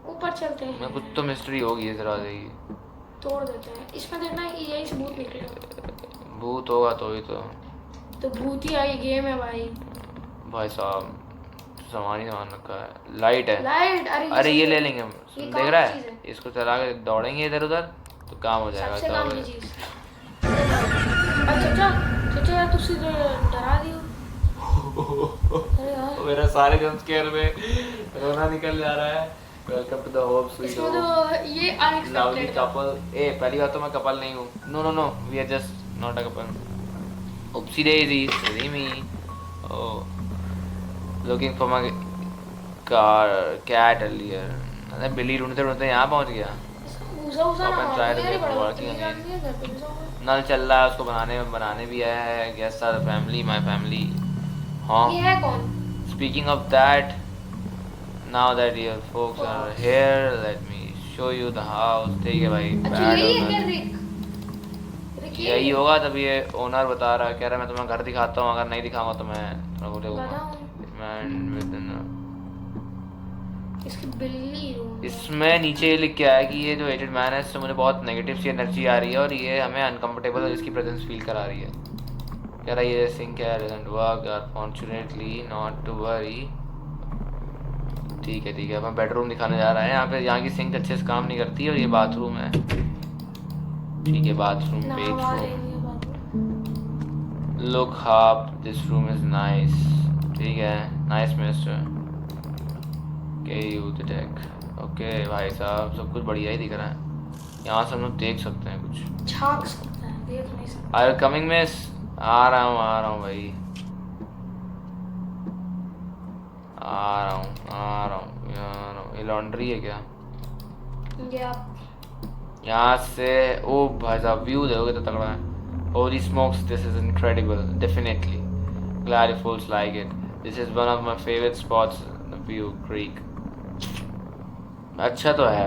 ऊपर चलते हैं। मैं कुछ तो मिस्ट्री होगी इस दरवाजे की। तोड़ देते हैं। इसमें देखना यही से भूत निकलेगा। भूत होगा तो ही तो भूत ही आई गेम है भाई। भाई साहब सामान ही सामान रखा है। लाइट है। लाइट, अरे ये ले लेंगे हम। ये देख कौन रहा सी चीज़ है, है? इसको चला के दौड़ेंगे इधर उधर तो काम हो जाएगा। सबसे काम की चीज। अच्छा यार तुझसे डरा दी हो। अरे यार मेरा सारे जंप स्केयर में रोना निकल जा रहा है। Welcome to the hope sweet इसमें होम। तो ये लवली अनएक्सपेक्टेड कपल। ए पहली बात तो मैं कपल नहीं हूँ। No we are just not a couple. Oopsie daisy, silly me. Oh, looking for my cat earlier. अरे बिल्ली ढूंढते ढूंढते यहाँ पहुँच गया। उसा ना Open try to यार, get बड़ा working बदतमीज again. आदमी है, घर पे घुसा हुआ है। नल चल रहा है, उसको बनाने भी आया है। Guest or family, my family. हाँ। ये है कौन? Speaking of that, now that your folks are here, let me show you the house. ठीक है भाई। अच्छा bad यही है owner. क्या रिक? यही होगा। तब ये ओनर बता रहा है, कह रहा है मैं तुम्हें घर दिखाता हूँ, अगर नहीं दिखाऊंगा तो मैं थोड़ा बोले इसकी बिल्ली रूम। इसमें नीचे ये लिख के आया कि ये जो एजेड मैन है, इससे मुझे बहुत नेगेटिव सी एनर्जी आ रही है और ये हमें अनकंफर्टेबल और इसकी प्रेजेंस फील करा रही है। कह रहा है ये सिंक है, doesn't work, unfortunately not to worry. ठीक है अब हम बेडरूम दिखाने जा रहे हैं। यहाँ पे यहाँ की सिंक अच्छे से काम नहीं करती और ये बाथरूम है। ठीक है bathroom, bedroom. Look half this room is nice. ठीक है, नाइस मिस्टर के यू द टेक। ओके भाई साहब, सब कुछ बढ़िया ही दिख रहा है। यहाँ से हम लोग देख सकते हैं कुछ। झांक सकता है, देख नहीं सकता। Are coming miss? आ रहा हूँ भाई, आ रहा हूँ। ये लॉन्ड्री है क्या? या यहाँ से ओ भाई साहब, व्यू देखोगे तो तगड़ा है। Holy smokes, this is incredible. Definitely glad you folks like it. This is one of my favorite spots, the View Creek. अच्छा तो है।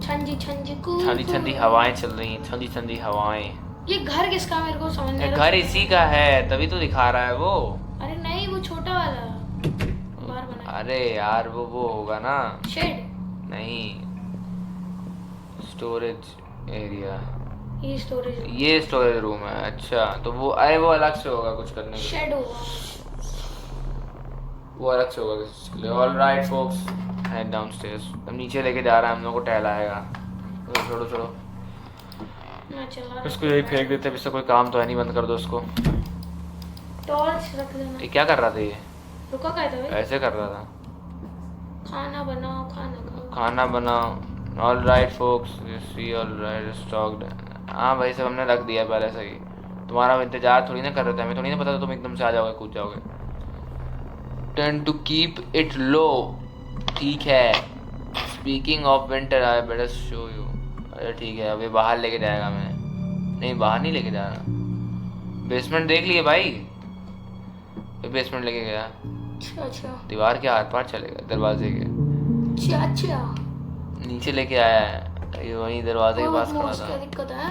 ठंडी ठंडी कूल ठंडी ठंडी हवाएं चल रही हैं, ठंडी ठंडी हवाएं। ये घर किसका मेरे को समझ नहीं आ घर इसी का है, तभी तो दिखा रहा है वो। अरे नहीं, वो छोटा वाला बाहर बना अरे यार वो होगा ना। शेड। नहीं, स्टोरेज एरिया। ये स्टोरेज ये स्टोरेज रूम है। अच्छा तो वो, अरे वो अलग से होगा कुछ करने के लिए। शेड होगा। वो अलग से होगा किसी के लिए। All right folks, head downstairs. अब नीचे लेके जा रहा है हम लोग को, टहलाएगा। तो छोड़ो छोड़ो, मैं चला इसको यही फेंक देते हैं, इससे कोई काम तो है नहीं। बंद कर दो इसको। टॉर्च रख लेना। ये क्या कर रहा था? ये रुका क्या था भाई? ऐसे कर रहा था। खाना बनाओ, खाना खाओ। खाना बनाओ। All right focus, see all right stocked. हाँ भाई सब हमने रख दिया पहले से ही। तुम्हारा इंतजार थोड़ी ना कर रहे थे, हमें थोड़ी ना पता था तुम एकदम से आ जाओगे, कूद जाओगे। टेंड टू कीप इट लो। ठीक है। Speaking of winter, I better show you. अरे ठीक है, अभी बाहर लेके जाएगा। मैं नहीं, बाहर नहीं लेके जा रहा। बेसमेंट देख लिए भाई? तो बेसमेंट लेके गया। अच्छा अच्छा दीवार के आर पार चलेगा, दरवाजे के अच्छा अच्छा। नीचे लेके आया है। ये वहीं दरवाजे के पास खड़ा क्या था। दिक्कत है?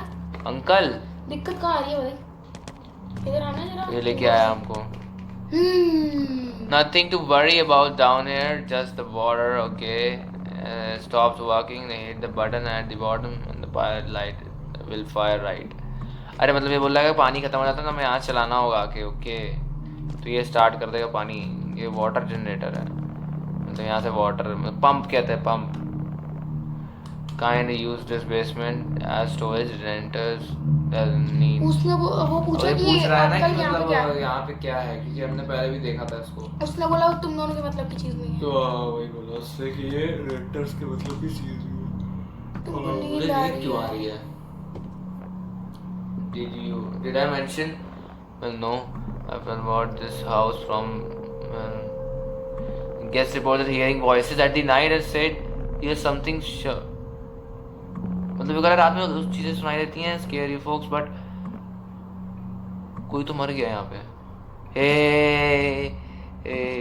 अंकल दिक्कत कहाँ आ रही है भाई? इधर आना जरा। ये लेके आया हमको। Nothing to worry about down here, just the water, okay? Stops working, they hit the button at the bottom and the pilot light will fire right. अरे मतलब ये बोल रहा है कि पानी खत्म हो जाता है ना, हमें यहाँ चलाना होगा आके, ओके? तो ये स्टार्ट कर देगा पानी। ये वाटर जनरेटर है, मतलब यहाँ से वाटर, पंप कहते हैं, pump. Kind use this basement as storage, renters doesn't need। उसने वो पूछा कि पूछ रहा है ना कि अंकल यहाँ पे मतलब क्या है? यहाँ पे क्या है, क्योंकि हमने पहले भी देखा था इसको। उसने बोला तुम दोनों के मतलब की चीज नहीं है। तो वही बोला उससे कि ये रेंटर्स के मतलब की चीज है। तुमको नींद मुझे आ नींद रही क्यों आ है? रही है? Did I mention? Well, no. I've bought this house from guest reported hearing voices at the night and said here's something मतलब अगर रात में उस चीजें सुनाई देती हैं, स्केयर यू फोक्स, बट कोई तो मर गया यहाँ पे। हे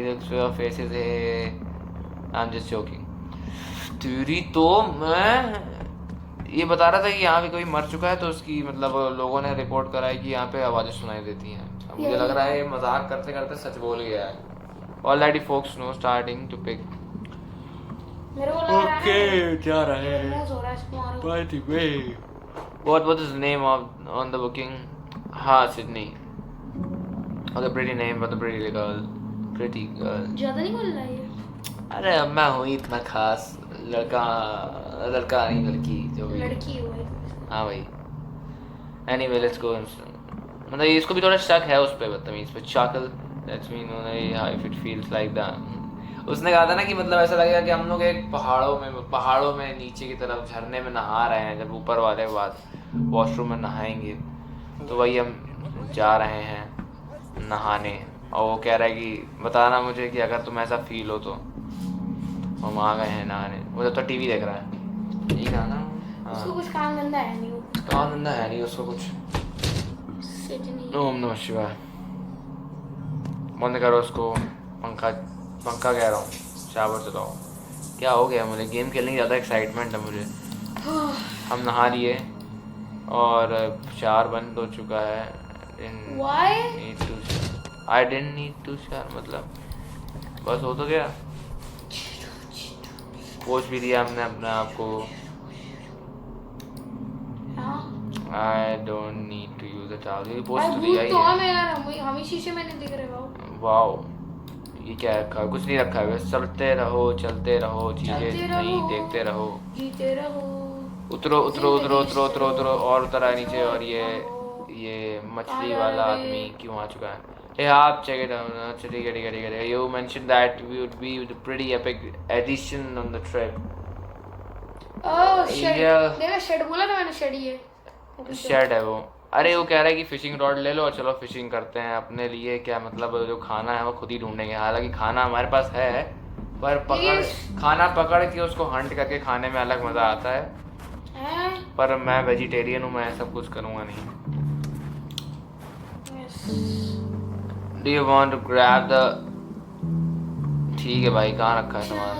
looks your faces, hey I'm just joking। तेरी तो मैं ये बता रहा था कि यहाँ पे कोई मर चुका है, तो उसकी मतलब लोगों ने रिपोर्ट करा है कि यहाँ पे आवाजें सुनाई देती हैं। अब मुझे लग रहा है ये मजाक करते करते सच बोल गया है। Already folks know starting to pick। मेरे को लग रहा है Okay, जा रहे हैं। मोमोज हो रहा है इसको मारो। By the way, what was his name on the booking? हाँ, Sydney। Okay, pretty name for the pretty girl। Pretty girl। ज्यादा नहीं बोल रहा है? अरे अब मैं हूँ इतना खास लड़का, लड़का नहीं लड़की, जो भी। लड़की हो भाई। हाँ भाई। Anyway, let's go। मतलब इसको भी थोड़ा शक है उस पे, बदतमीज पे। चाकल, let's me know if it feels like that। उसने कहा था ना कि मतलब ऐसा लगेगा कि हम लोग एक पहाड़ों में नीचे की तरफ झरने में नहा रहे हैं, जब ऊपर वाले बाद वॉशरूम में नहाएंगे, तो वही हम जा रहे हैं नहाने। और वो कह रहा है कि बताना मुझे कि अगर तुम ऐसा फील हो तो हम आ गए हैं नहाने। वो जब तक टीवी देख रहा है, ठीक है ना? उसको कुछ काम धंधा है नहीं, वो काम धंधा है नहीं उसको कुछ। सिडनी। ओम नमः शिवाय। बंद करो उसको, पंखा कह रहा हूँ, शावर चलाओ। क्या हो गया? मुझे गेम खेलने की ज़्यादा एक्साइटमेंट है मुझे। हम नहा लिए और शावर बंद हो चुका है। Why? I didn't need to shower, मतलब बस हो तो गया। पोछ भी दिया हमने अपने आप को। हाँ। I don't need to use a towel। ये पोछ भाई तो भूत दिया ही तो है। हम यार, हम ही शीशे में नहीं दिख रहे हो। वाओ, ये क्या रखा है? कुछ नहीं रखा है, बस चलते रहो चलते रहो, चीजें चलते नहीं रहो, देखते रहो। जीते रहो। उतरो उतरो उतरो उतरो उतरो उतरो और उतर आए नीचे। और ये ये मछली जा वाला रहे? आदमी क्यों आ चुका है? Hey, आप check it out. अच्छा ठीक है ठीक है ठीक है. You mentioned that we would be the pretty epic addition on the trip. Oh shed Yeah. देखा शेड बोला था मैंने शेड ही है शेड है वो. अरे वो कह रहा है कि फिशिंग रॉड ले लो और चलो फिशिंग करते हैं. अपने लिए क्या मतलब जो खाना है वो खुद ही ढूंढेंगे. हालांकि खाना हमारे पास है पर खाना पकड़ के उसको हंट करके खाने में अलग मज़ा आता है. हैं पर मैं वेजिटेरियन हूँ, मैं सब कुछ करूँगा नहीं. Do you want to grab the? ठीक है भाई, कहाँ रखा है सामान?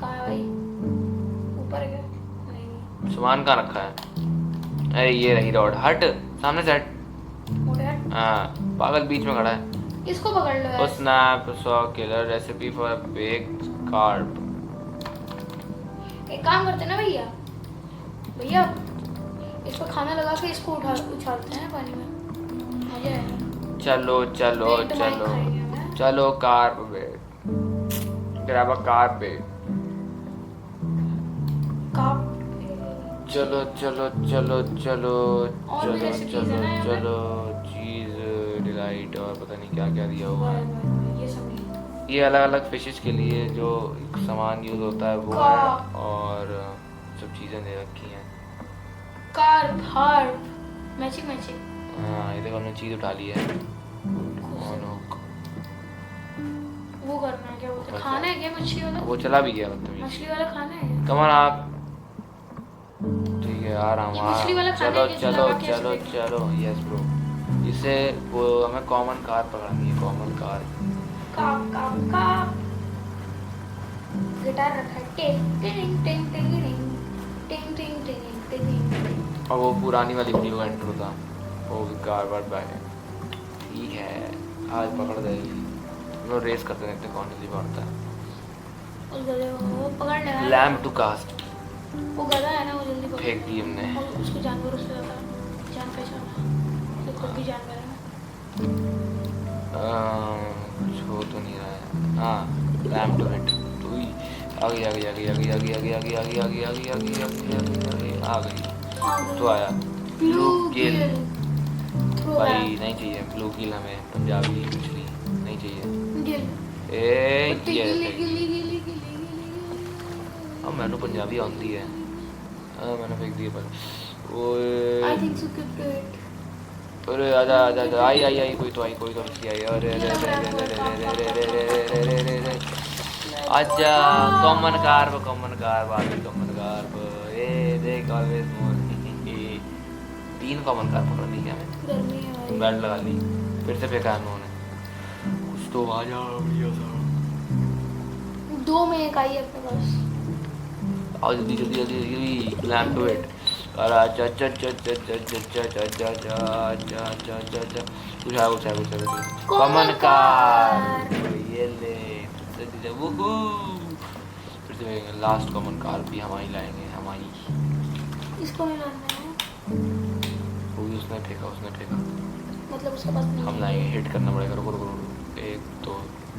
कहाँ है भाई? ऊपर है क्या? नहीं सामान कहाँ रखा है? अरे ये रही रॉड. हट सामने से हट. मोटे हट। हाँ पागल बीच में खड़ा है. इसको पकड़ लो Oh यार। snap! Saw killer recipe for a baked carp. एक काम करते हैं ना भैया भैया इसको खाना लगा के इसको उछालते हैं पानी में मजा आएगा। चलो चलो नहीं तो मैं चलो खाएंगे हमें। चलो carp bait. Grab a carp bait. Carp चलो चलो चलो चलो और भी चलो recipes चलो है ना यहाँ पे? चलो चीज डिलाइट और पता नहीं क्या क्या दिया हुआ है. ये सब नहीं। ये अलग अलग फिशेस के लिए जो सामान यूज होता है वो है का- और सब चीज़ें दे रखी हैं. कार्प हार्प मैचिंग मैचिंग हाँ ये देखो हमने चीज़ उठा ली है. On hook. वो करना है क्या बोलते हैं अच्छा। खाना है क्या मछली वाला वो चला भी गया मतलब. मछली वाला खाना है कमन आप ठीक है आ रहा हूँ ये आ मछली रहा वाला हूँ. खाना चलो है कि चलो लगा के ऐसे चलो देखना? चलो यस ब्रो. इसे वो हमें कॉमन कार पकड़नी है. Common car. काप काप काप गिटार रखा है टिंग टिंग टिंग टिंग टिंग टिंग टिंग टिंग टिंग और वो पुरानी वाली वीडियो का इंट्रो था वो कार बार बैक. ठीक है आज पकड़ देगी. हम लोग रेस करते रहते हैं कौन जल्दी पकड़ता है. उस गधे को वो पकड़ लेगा लैम्प टू कास्ट वो गधा है ना वो जल्दी पकड़ फेंक दी हमने. और उसको जानवरों से ज़्यादा जान पहचान है तो खुद भी जानवर है ना कुछ हो तो नहीं रहा है. हाँ लैम्प टू हिट. आगे आगे आगे आगे आगे आगे आगे आगे आगे आगे आगे आगे आगे आ गई. तो आया ब्लू गिल. भाई नहीं चाहिए ब्लू गिल. हमें पंजाबी मछली नहीं चाहिए. गिल ए गिली ये गिली गिली गिली गिली अब मैंने पंजाबी आती है. मैंने फेंक दिया पर आई ओए. थिंक सो क्रिकेट अरे आजा आजा आजा. आई आई आई कोई तो मछली आई. अरे अरे अरे अरे अरे अरे अरे अरे अरे अरे अरे आजा. कॉमन कार्प आगे कॉमन कार्प. ए देख ऑलवेज मोर. 3 कॉमन कार्प पकड़ ली क्या हमें. गर्मी है भाई बेल्ट लगा ली. फिर से फेंका उन्होंने. कुछ तो आ जा बढ़िया सा. 2 में एक आई है अपने पास आओ जल्दी जल्दी जल्दी जल्दी. Lamp to it. अरे अच्छा अच्छा अच्छा अच्छा अच्छा अच्छा अच्छा अच्छा अच्छा अच्छा अच्छा अच्छा अच्छा कुछ कॉमन कार. ये ले वुहू. फिर से लास्ट कॉमन कार भी हमारी लाएंगे. हमारी इसको नहीं लाना है वो भी उसने फेंका. मतलब उसके पास नहीं हम है। लाएंगे. हिट करना पड़ेगा. रुको रुको रुको. 1 2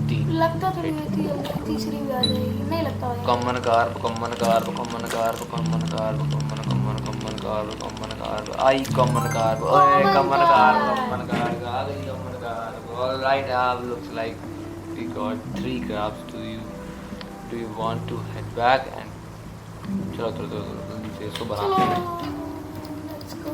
3. लगता तो नहीं थी जल्दी तीसरी भी आ जाएगी नहीं लगता भाई common car common car common car common car common common common car common car. आई कॉमन कार. ओए कॉमन कार आ गई कॉमन कार. ऑलराइट अब looks like we got 3 crabs. Do you want to head back and चलो जल्दी से इसको बनाते हैं. लेट्स गो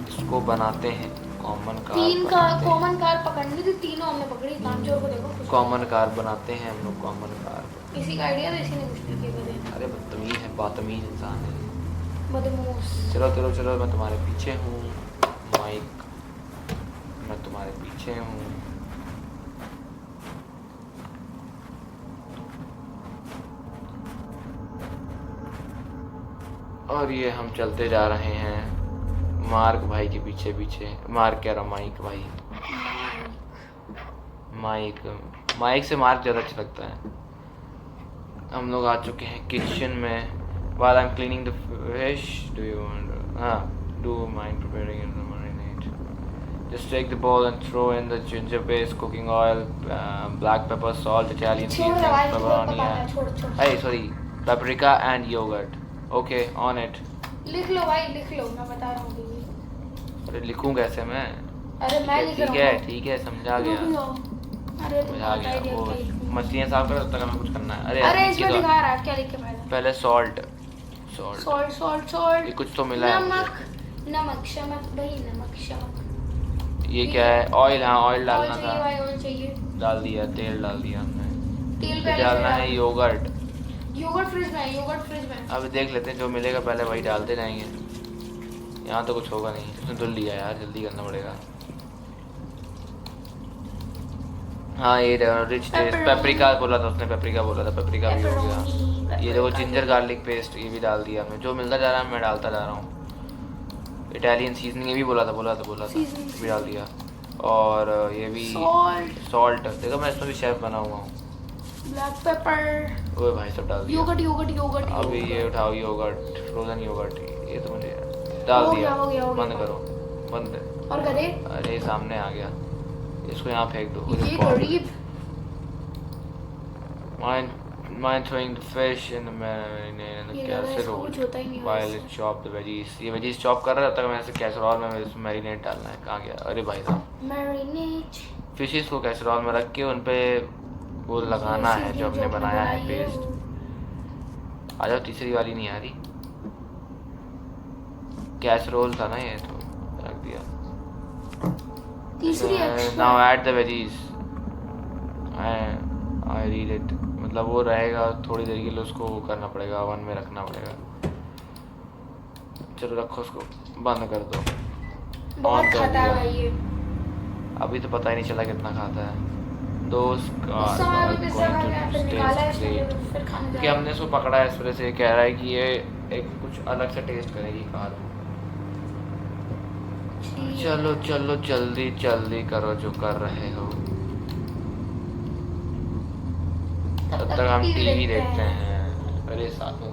इसको बनाते हैं. कॉमन तीन का कार कॉमन कार पकड़नी थी तीनों हमने पकड़ी कामचोर को देखो खुश। कॉमन कार बनाते हैं हम लोग. Common car. इसी का आइडिया तो इसी ने कुछ नहीं किया कभी अरे बदतमीज है. बदतमीज इंसान है. बदमोश चलो चलो चलो मैं तुम्हारे पीछे हूँ माइक. मैं तुम्हारे पीछे हूँ. और ये हम चलते जा रहे हैं मार्क भाई के पीछे पीछे. मार्क कह रहा माइक भाई. माइक से मार्क ज़्यादा अच्छा लगता है. हम लोग आ चुके हैं किचन में. While I'm cleaning the fish, do you mind preparing it to marinate? Just take the bowl and throw in the ginger paste, cooking oil, black pepper, salt, Italian छोड़ seasoning, भाई छोड़ pepperoni, पता है छोड़ छोड़ hey sorry, paprika and yogurt. Okay, on it. लिख लो भाई लिख लो मैं बता रहा हूँ अभी फिर लिखूं कैसे मैं? अरे मैं लिख रहा हूँ। ठीक है समझा रुक गया जाओ। अरे समझा गया। वो मछलियाँ साफ कर, तब तक हमें कुछ करना है। अरे यार, इसमें ये तो- दिखा रहा है क्या लिखे पहले? पहले salt salt salt salt salt. ये कुछ तो मिला है मुझे। नमक नमक शमक भाई नमक शमक। ये क्या है? ऑयल, हाँ ऑयल ऑयल डालना चाहिए था, भाई, ऑयल चाहिए। डाल दिया। तेल डाल दिया हमने। तेल फिर पहले डालना है योगर्ट। योगर्ट फ्रिज में है, योगर्ट फ्रिज में। अब देख लेते हैं, जो मिलेगा पहले वही डालते जाएंगे। यहाँ तो कुछ होगा नहीं। उसने धुल लिया यार, जल्दी करना पड़ेगा। हाँ ये रिच टेस्ट, पेपरिका बोला था उसने, पेपरिका बोला था, पेपरिका भी हो गया। ये देखो जिंजर गार्लिक पेस्ट, ये भी डाल दिया मैं। जो मिलता जा रहा है मैं डालता जा रहा हूँ। इटालियन सीजनिंग ये भी बोला था Seasoning। भी डाल दिया। और ये भी सॉल्ट। देखो मैं इसमें भी शेफ बना हुआ हूँ। Black pepper. ओए भाई सब डाल दिया। Yogurt yogurt yogurt. अभी ये उठाओ योगर्ट, फ्रोजन योगर्ट, ये तो मुझे डाल हो दिया। गया, हो गया, हो गया। बंद करो, बंद। और करे अरे सामने आ गया, इसको यहाँ फेंक दो। ये गरीब। Mine throwing the fish in the marinade and the ये लगा इसको casserole कुछ होता ही नहीं while वैसे। it chop the veggies। ये veggies chop कर रहा था मैं, ऐसे कैसरोल में इसमें मैरिनेट डालना है। कहाँ गया? अरे भाई साहब, मैरिनेट। फिशेस को कैसरोल में रख के उन पे वो लगाना है जो हमने बनाया है पेस्ट। आ जाओ, तीसरी वाली नहीं आ रही। कैसरोल था ना ये, तो रख दिया। तीसरी Now add the veggies। I read it, मतलब वो रहेगा थोड़ी देर के लिए, उसको करना पड़ेगा, ओवन में रखना पड़ेगा। चलो रखो उसको, बंद कर दो। बहुत on कर खाता है दिया। भाई ये। अभी तो पता ही नहीं चला कितना खाता है। दोस्त उस समय भी पिज्जा खा के फिर निकाला है इसने, फिर खाने क्योंकि जाएगा। हमने इसको पकड़ा है इस वजह से कह रहा है कि ये एक कुछ अलग से टेस्ट करेगी कार। चलो चलो जल्दी जल्दी करो जो कर रहे हो। तब तक हम टीवी देखते हैं। अरे साथ में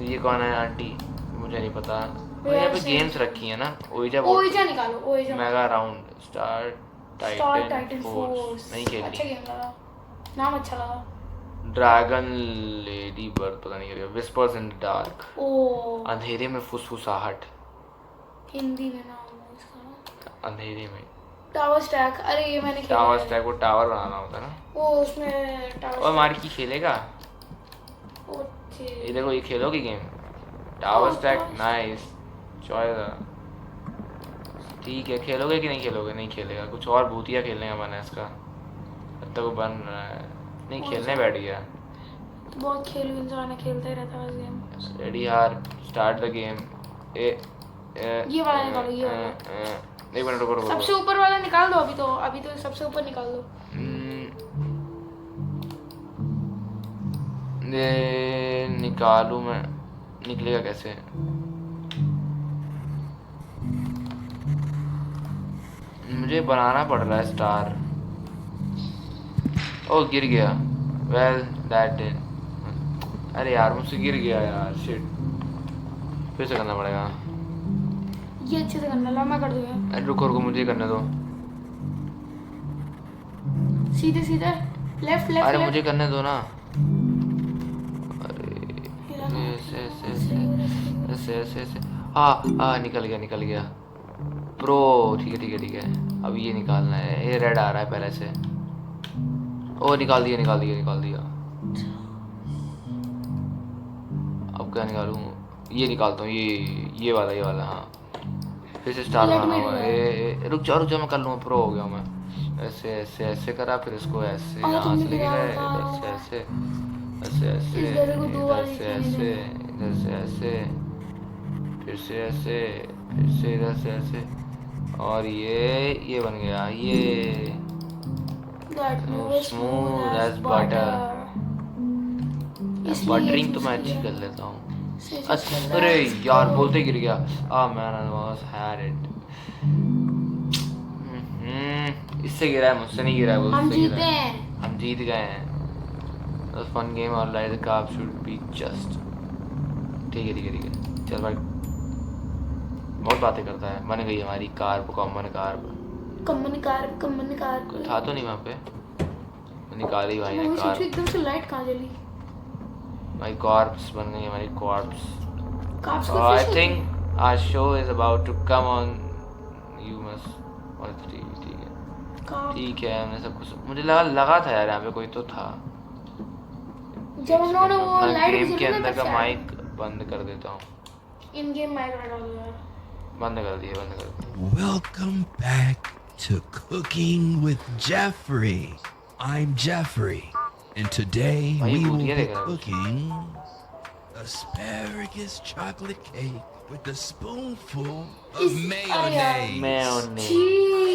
ये कौन है आंटी? मुझे नहीं पता। और यहाँ पे गेम्स रखी है ना, ओइजा ओइजा निकालो, ओइजा। Mega round, star titan titan force नहीं अच्छा खेली। गेम लगा, नाम अच्छा लगा। ड्रैगन लेडी बर्ड पता नहीं करेगा। विस्पर्स इन डार्क, ओ अंधेरे में फुसफुसाहट। हिंदी में नाम है इसका। अंधेरे में टावर स्टैक। अरे ये मैंने खेला टावर है। स्टैक, वो टावर बनाना होता है ना। वो उसमें टावर। और मार्की खेलेगा? ओके। ये देखो, ये खेलोगी game tower stack? Nice choice. ठीक है, खेलोगे कि नहीं खेलोगे? नहीं खेलेगा। कुछ और भूतिया खेलने का मन है इसका, अब तक वो बन रहा है। नहीं खेलने बैठ गया। तो बहुत खेलू इंसान खेलता ही रहता है गेम। रेडी यार, स्टार्ट द गेम। ये वाला निकालो, ये वाला। एक मिनट रुको रुको सबसे ऊपर वाला निकाल दो। अभी तो सबसे ऊपर निकाल दो। ये निकालूं मैं? निकलेगा कैसे? मुझे बनाना पड़ रहा है स्टार। ओ गिर गया। Well that did. अरे यार मुझसे गिर गया यार, शिट। फिर से करना पड़ेगा। ये अच्छे से करना, लंबा कर दूंगा। अरे रुको रुको, मुझे करने दो। सीधे सीधे लेफ्ट लेफ्ट। अरे मुझे करने दो ना। अरे ऐसे ऐसे ऐसे ऐसे ऐसे ऐसे। हाँ निकल गया। प्रो ठीक है। अब ये निकालना है। ये रेड आ रहा है पहले से। ओ निकाल दिया। अब क्या निकालूं? ये निकालता हूँ। ये वाला हाँ। फिर से स्टार बनाना होगा। रुक जाओ मैं कर लूँगा। प्रो हो गया मैं। ऐसे करा, फिर इसको ऐसे यहाँ से लेके गए, इधर से ऐसे, फिर से ऐसे, इधर से ऐसे। और ये बन गया। ये स्मूथ एज बटर। बटरिंग तो मैं अच्छी कर लेता हूँ। अरे यार बोलते गिर गया। Man was had it. इससे गिरा है, मुझसे नहीं गिरा है। हम जीते हैं। हम जीत गए हैं। The fun game or like the carb should be just। ठीक है। चल भाई, बहुत बातें करता है। बन गई हमारी कार्ब, कॉमन कार्ब। था तो नहीं वहाँ पे, निकाली भाई ने कार्ब। एकदम से लाइट कहाँ जली? भाई कॉर्प्स बन गई हमारी, corps. Carbs I think Our show is about to come on. You must watch the TV. ठीक है ठीक है, हमने सब कुछ, मुझे लगा था यार यहाँ पे कोई तो था। जब हम लोगों ने वो मैं लाइट गेम के अंदर का माइक बंद कर देता हूँ। इन गेम माइक लगा दो यार। बंद कर दिए बंद कर दिए। Welcome back to Cooking with Jeffrey. I'm Jeffrey, and today भाई, we will भूतिया be देख रहा है। cooking asparagus chocolate cake with a spoonful of mayonnaise. Mayonnaise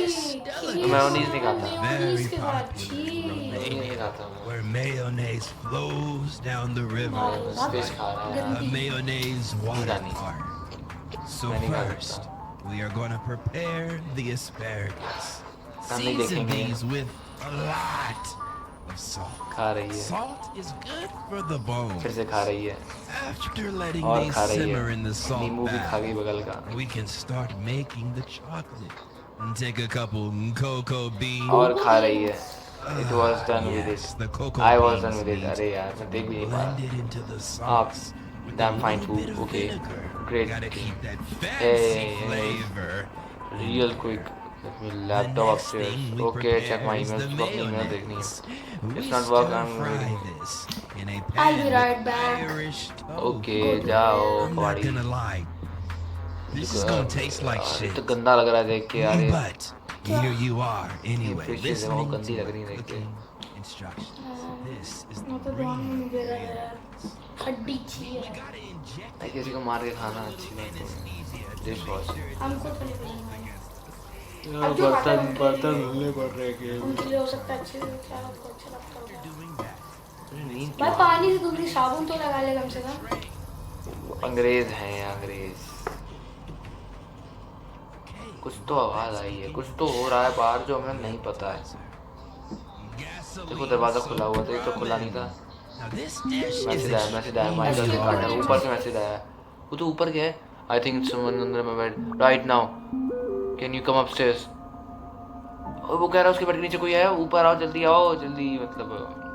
छी मेयोनीज नहीं खाता। Very के बाद popular छी in नहीं खाता मैं। where mayonnaise flows down the river. Fish खा रहा है। A mayonnaise water Gani. park. So Gani ka first, we are going to prepare the asparagus. हम नहीं Season देखेंगे। these with a lot of salt. खा रही है, Salt is good for the bone. फिर से खा रही है After letting और these खा रही simmer है। in the salt नींबू भी खा गई bath, बगल का we can start making the chocolate. And take a couple cocoa beans. और खा रही है। It was done with Yes, it. the cocoa I was beans done with it. needs अरे यार मैं देख भी नहीं पा blend रहा। it into the Up. sauce. with Damn a fine little food. bit of Okay. vinegar. Great. Gotta keep that fancy Hey, hey. flavor. Real quick. Let me The laptop next upstairs. thing we Okay, check my prepare is emails. the तो अपनी email देखनी mayonnaise. है। We It's not work, I'm stir-fry waiting. this in a I'll pan be with right back. Irish toast. Okay, जाओ I'm not कबाड़ी। gonna lie. This is gonna taste like यार, ये shit. तो गंदा लग रहा है देख के यार ये। But here you are anyway, fishes है, वो listening गंदी to लग रही है देख के। cooking instructions. This is the मतलब दुकान में real मुझे लगा यार हड्डी छी है। भाई किसी को मार के खाना अच्छी बात है। Dish wash. हमको तो नहीं पसंद। बर्तन बर्तन धुलने पड़ रहे हैं। उनके लिए हो सकता है अच्छे क्या आपको अच्छा लगता होगा। नींद भाई पानी से दूसरी साबुन तो लगा ले कम से कम। अंग्रेज हैं अंग्रेज। कुछ तो आवाज आई है, कुछ तो हो रहा है बाहर जो हमें नहीं पता है। देखो दरवाजा खुला हुआ था, ये तो खुला नहीं था। Now this dish is message आया माइकल से काटा है, ऊपर से मैसेज आया। वो तो ऊपर क्या है? आई थिंक समवन अंदर में bed right now, can you come upstairs. और वो कह रहा है उसके बेड के नीचे कोई है, ऊपर आओ जल्दी मतलब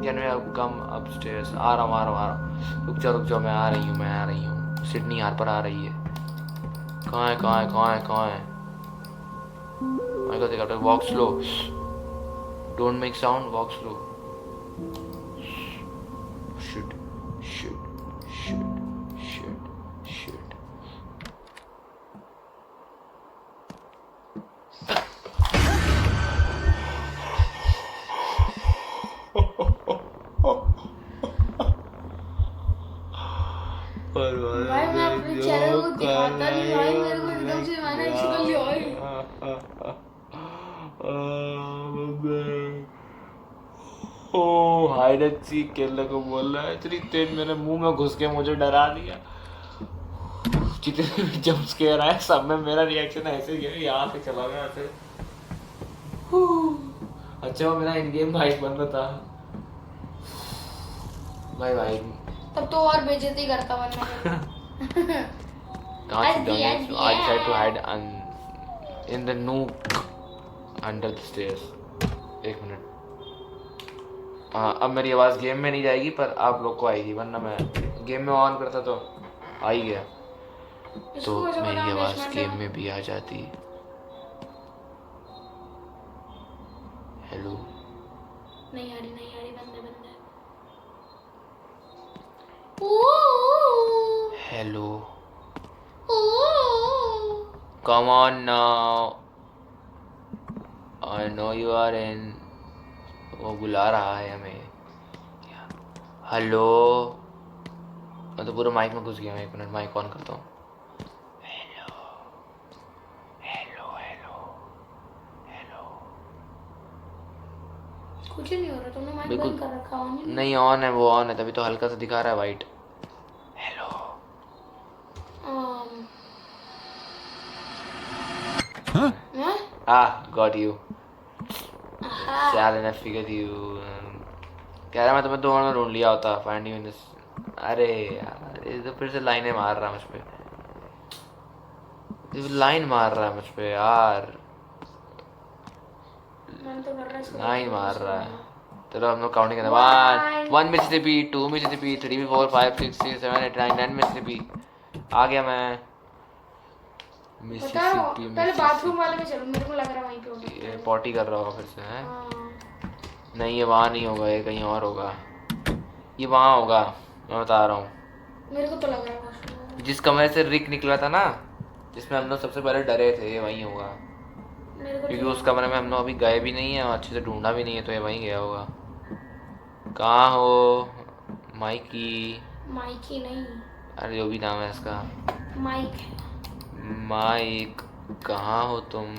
कैन यू कम अपस्टेयर्स। आ रहा हूँ। रुक जाओ मैं आ रही हूँ। सिडनी हार्पर आ रही है। कहाँ है? माइकल से काटा, walk slow, don't make sound, walk slow. Shoot. भाई मैं अपने चेहरे को दिखाता नहीं भाई, मेरे को एकदम से मैंने इसको लिया है। ओ हाइड एंड सीक खेलने को बोल रहा है। इतनी तेज मेरे मुंह में घुस के मुझे डरा दिया। जितने भी जंप स्केयर आए सब में मेरा रिएक्शन ऐसे ही है, यहाँ से चला गया ऐसे। अच्छा वो मेरा इन गेम भाई बंद था। भाई तब तो और बेइज्जती करता वरना। कहाँ से down? I tried to hide in the nook under the stairs. एक मिनट। हाँ अब मेरी आवाज़ गेम में नहीं जाएगी पर आप लोग को आएगी, वरना मैं गेम में ऑन करता तो आ ही गया। तो मेरी आवाज़ गेम में भी आ जाती। हेलो नहीं आ रही बंद है। Hello come on now, I know you are in। वो बुला रहा है हमें। हेलो मैं तो पूरा माइक में घुस गया। मैं एक मिनट माइक ऑन करता हूँ। हेलो कुछ नहीं हो रहा, तुमने माइक बिल्कुल बंद कर रखा है। नहीं ऑन है, वो ऑन है तभी तो हल्का सा दिखा रहा है white. Hello got you challenge, I figured you. कह रहा मैं तुम्हें दो में ढूंढ लिया होता, फाइंड यू इन दिस। अरे यार ये तो फिर से लाइनें मार रहा है मुझ पे, लाइन मार रहा है मुझ पे यार, लाइन मार रहा है। चलो हम लोग काउंटिंग करते हैं। 1 मिसिसिपी, 2 मिसिसिपी, 3 4 5 6 7 8 9 10 मिसिसिपी। आ गया मैं। बता रहा हूँ, पहले बाथरूम वाले में चलो, मेरे को लग रहा है वहीं पे होगा। ये पॉटी कर रहा होगा फिर से हैं? हाँ, नहीं, ये वहाँ नहीं होगा, ये कहीं और होगा। ये वहाँ होगा, मैं बता रहा हूँ। मेरे को तो लग रहा है वॉशरूम। जिस कमरे से रिक निकला था ना, जिसमें हम लोग सबसे पहले डरे थे, ये वहीं होगा। मेरे को क्योंकि उस कमरे में हम लोग अभी गए भी नहीं है और अच्छे से ढूंढा भी नहीं है, तो ये वहीं गया होगा। कहाँ हो माइकी? माइक ही नहीं, अरे जो भी नाम है इसका, माइक है। माइक, कहाँ हो तुम?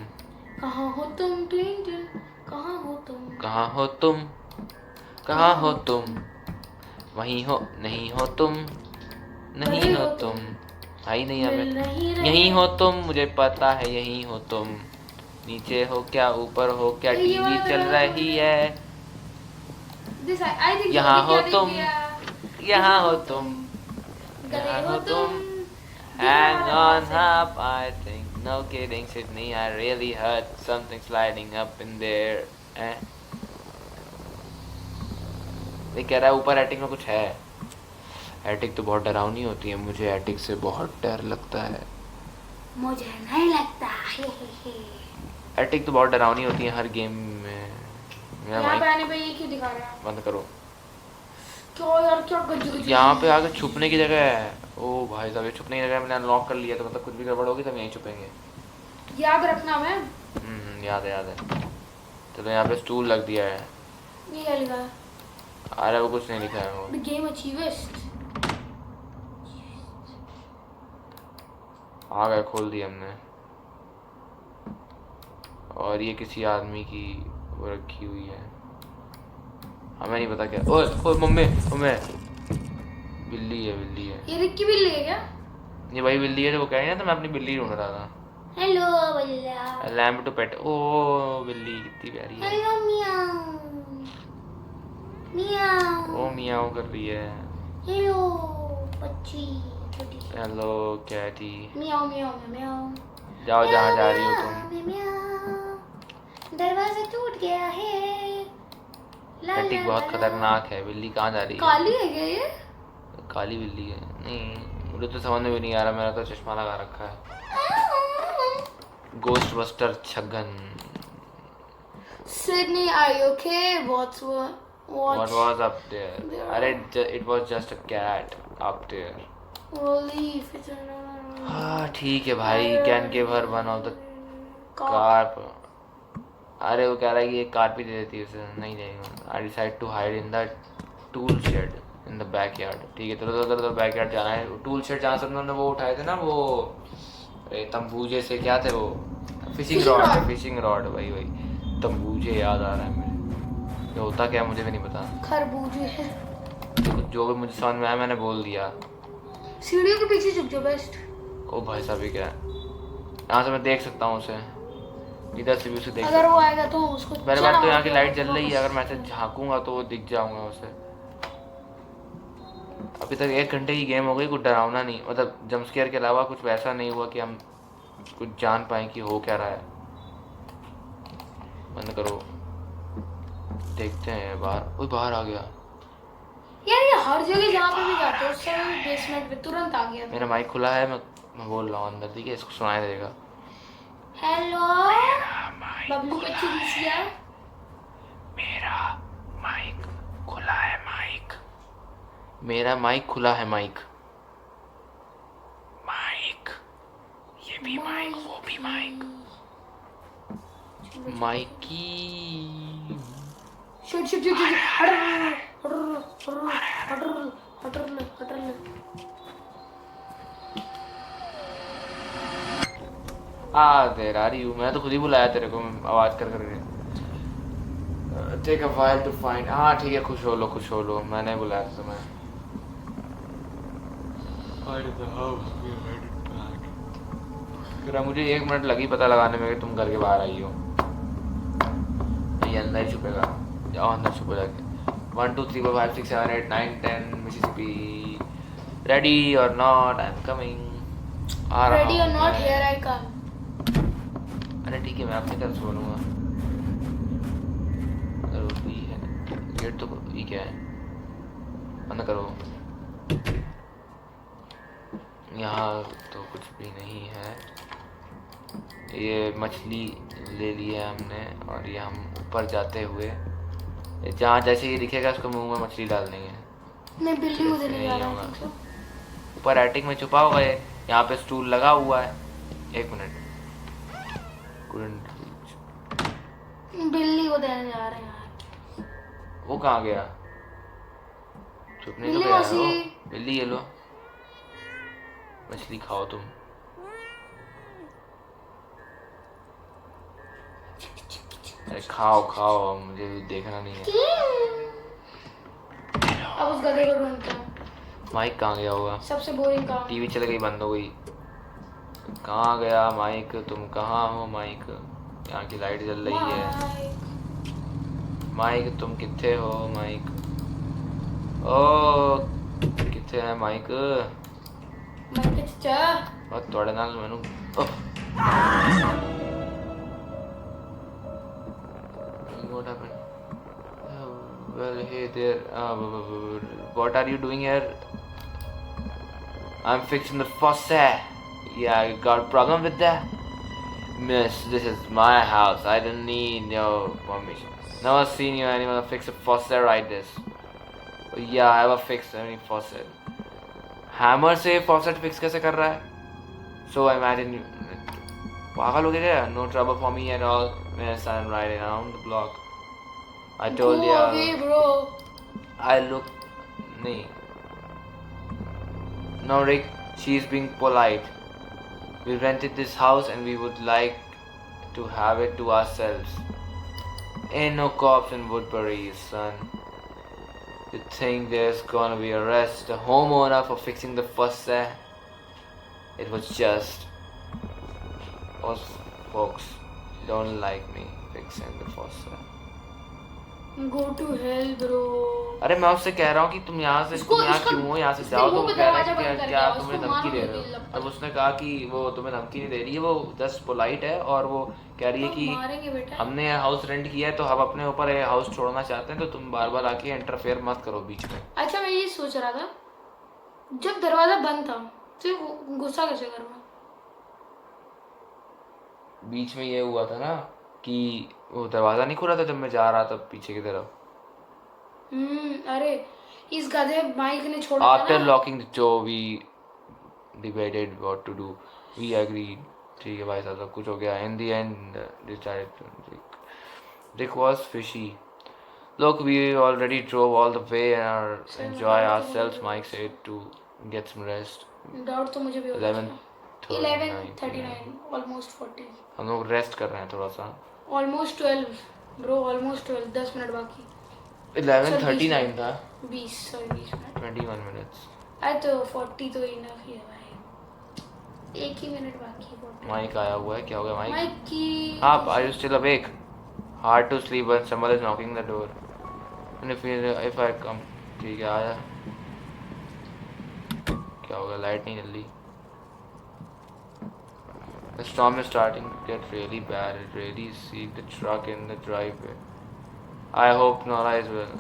कहाँ हो तुम ट्विंकल, कहाँ हो तुम? कहाँ हो तुम? कहाँ हो तुम? वहीं हो, नहीं हो तुम, नहीं हो तुम, आई नहीं मिल हमें। नहीं रहे। यहीं हो तुम, मुझे पता है यहीं हो तुम। नीचे हो क्या, ऊपर हो क्या, ये टीवी वाला चल वाला रही है। This I think यहाँ ये हो क्या तुम, देख लिया? यहाँ हो तुम, गधे यहाँ हो हो तुम। तुम। Hang on up, I think. No kidding, Sydney. I really heard something sliding up in there. ये कह रहा है ऊपर एटिक में कुछ है। एटिक तो बहुत डरावनी होती है, मुझे एटिक से बहुत डर लगता है। मुझे नहीं लगता। एटिक तो बहुत डरावनी होती है हर गेम में। मेरा यहाँ पे माइक आने पे ये क्यों दिखा रहा है? बंद करो। क्यों यार, क्या गज्जू यहाँ पे आके छुपने की जगह है। ओ भाई साहब, ये छुपने की जगह मैंने अनलॉक कर लिया, तो मतलब कुछ भी गड़बड़ होगी तब यहीं छुपेंगे। याद रखना मैं। याद है, याद है। चलो यहाँ पे स्टूल लग दिया है। ये क्या लिखा है? अरे वो कुछ नहीं लिखा है वो। The game achieved। आ गए, खोल दिया हमने। और ये किसी आदमी की वो रखी हुई है, हमें नहीं पता क्या। ओए ओए मम्मी, मम्मी, बिल्ली है, बिल्ली है। ये रिक्की बिल्ली है क्या? ये वही बिल्ली है जो वो कह रही है ना, तो मैं अपनी बिल्ली ढूंढ रहा था। हेलो बिल्ला। लैम्ब टू पेट। ओ बिल्ली कितनी प्यारी है। Hello meow. मियाओ। ओ मियाओ कर रही है। हेलो बच्ची छोटी। Hello Katie. Meow meow meow. जाओ जहाँ जा रही हो तुम। मियाओ। दरवाजा टूट गया है। कैटी बहुत खतरनाक है। बिल्ली कहाँ जा रही है? काली है क्या ये? काली बिल्ली है? नहीं, मुझे तो समझ में भी नहीं आ रहा, मेरा तो चश्मा लगा रखा है। Ghost buster Chhagan. Sydney, are you okay? What was up there? अरे it was just a cat up there. Relief. हाँ ठीक है भाई, can give her one of the carp. अरे वो कह रहा है कि एक कार्प ही दे देती है उसे। नहीं देगा। I decide to hide in the tool shed in the backyard. ठीक है, तो उधर बैकयार्ड जाना है। टूल शेड जहाँ से उन्होंने वो उठाए थे ना, वो तंबूजे से, क्या थे वो, फिशिंग रॉड। फिशिंग रॉड, वही तंबूजे याद आ रहा है मेरे। ये होता क्या मुझे भी नहीं पता। खरबूजे है। जो भी मुझे समझ में आया मैंने बोल दिया। सीढ़ियों के पीछे छुप जाओ बेस्ट। ओ भाई साहब, ये क्या है? यहाँ से मैं देख सकता हूँ उसे, इधर से भी उसे देख अगर सकता वो हूँ। आएगा तो उसको पहले बात तो यहाँ की लाइट जल रही है, अगर मैं ऐसे झाँकूंगा तो वो दिख जाऊंगा उसे। अभी तक 1 घंटे की गेम हो गई, कुछ डरावना नहीं, मतलब जंपस्केयर के अलावा कुछ वैसा नहीं हुआ कि हम कुछ जान पाए कि हो क्या रहा है। बंद करो, देखते हैं बाहर। ओए बाहर आ गया। यार ये हर जगह जहाँ पे भी जाते हो उससे बेसमेंट में तुरंत आ गया। मेरा माइक खुला है, मैं बोल रहा हूँ अंदर, ठीक है, इसको सुनाई देगा। हेलो बबलू बच्ची दिसिया। मेरा माइक खुला है, माइक, मेरा माइक खुला है, माइक, माइक, ये भी माइक, वो भी Mike, Mikey. Shoot shoot shoot देर आ रही हूँ। मैं तो खुद ही बुलाया तेरे को, आवाज कर करके। Take a while to find. हाँ ठीक है, खुश हो लो, खुश हो लो, मैंने बुलाया था तुम्हें। मुझे 1 मिनट लगी पता लगाने में कि तुम घर के बाहर आई हो। ये अंदर ही छुपेगा, जाओ अंदर छुपो जाके। 1 2 3 4 5 6 7 8 9 10 मिसिसिपी। रेडी और नॉट, आई एम कमिंग। आ रहा हूँ। रेडी और नॉट, हियर आई कम। अरे ठीक है, मैं अपनी तरफ से बोलूँगा। अगर ये है गेट, तो ये क्या है? बंद करो। यहाँ तो कुछ भी नहीं है। ये मछली ले ली है हमने और ये हम ऊपर जाते हुए जहाँ जैसे ये दिखेगा उसको मुंह में मछली डाल देंगे। मैं बिल्ली को देने जा नहीं रहा होगा। हूँ। ऊपर एटिक में छुपा होगा ये। यहाँ पे स्टूल लगा हुआ है। एक मिनट। बिल्ली को देने जा रहे हैं यार। वो कहाँ गया? छुपने तो बिल्ली गया है मौसी। वो। बिल्ली ये लो मछली खाओ तुम। अरे खाओ खाओ मुझे देखना नहीं है। अब उस गधे को ढूंढता हूँ। माइक कहाँ गया होगा? सबसे बोरिंग काम। टीवी चल गई बंद हो गई। कहाँ गया माइक? तुम कहाँ हो माइक? यहाँ की लाइट जल रही है। माइक तुम किथे हो माइक? ओ किथे है माइक? मैं के चचा। बहुत थोड़े नाल मैनू what happened? Well, hey there. What are you doing here? I'm fixing the faucet. Yeah, you got a problem with that? Miss, this is my house. I don't need your permission. Never seen you anyone fix a faucet like this. Yeah, I have a fix any faucet. Hammer से faucet fix कैसे कर रहा है? So I imagine you. पागल हो गया? No trouble for me at all. My son riding around the block. I told you. away, bro. I look. Nee. No, Rick. She's being polite. We rented this house and we would like to have it to ourselves. Ain't no cops in Woodbury, son. You think there's gonna be arrest the homeowner for fixing the faucet? It was just us folks don't like me fixing the faucet. Go to hell, bro. अरे मैं उससे कह रहा हूँ कि तुम यहाँ से तुम यहाँ क्यों हो? यहाँ से जाओ। तो वो कह रहा है कि क्या आप तुम्हें धमकी दे रहे हो? तब उसने कहा कि वो तुम्हें धमकी नहीं दे रही है, वो जस्ट पोलाइट है और वो कह रही है कि हमने हाउस रेंट किया है तो हम अपने ऊपर ये हाउस छोड़ना चाहते हैं तो तुम बार बार आके इंटरफेयर मत करो बीच में। अच्छा मैं ये सोच रहा था जब दरवाजा बंद था तो गुस्सा कैसे करूँ? बीच में ये हुआ था ना कि वो दरवाजा नहीं खुला था जब मैं जा रहा था पीछे की तरफ। अरे इस गधे माइक ने छोड़ा After locking the door, we debated what to do. We agreed. ठीक है भाई साहब सब कुछ हो गया. In the end, decided to Rick was fishy. Look, we already drove all the way and enjoy ourselves. Mike said to get some rest. Doubt तो मुझे भी होता है. 11:39 almost 40. हम लोग रेस्ट कर रहे हैं थोड़ा सा. Almost 12 bro, almost 12. 10 मिनट बाकी. 11:39 था. 20 मिनट. 21 minutes. अरे तो 40 तो इनफ ही है भाई. एक ही मिनट बाकी है. माइक आया हुआ है. क्या हो गया माइक? माइक की. आप are you still awake? Hard to sleep when someone is knocking the door. And if I come, ठीक है आया. क्या होगा? लाइट नहीं जल्दी. The storm is starting to get really bad. It really see the truck in the driveway. I hope Nora is well.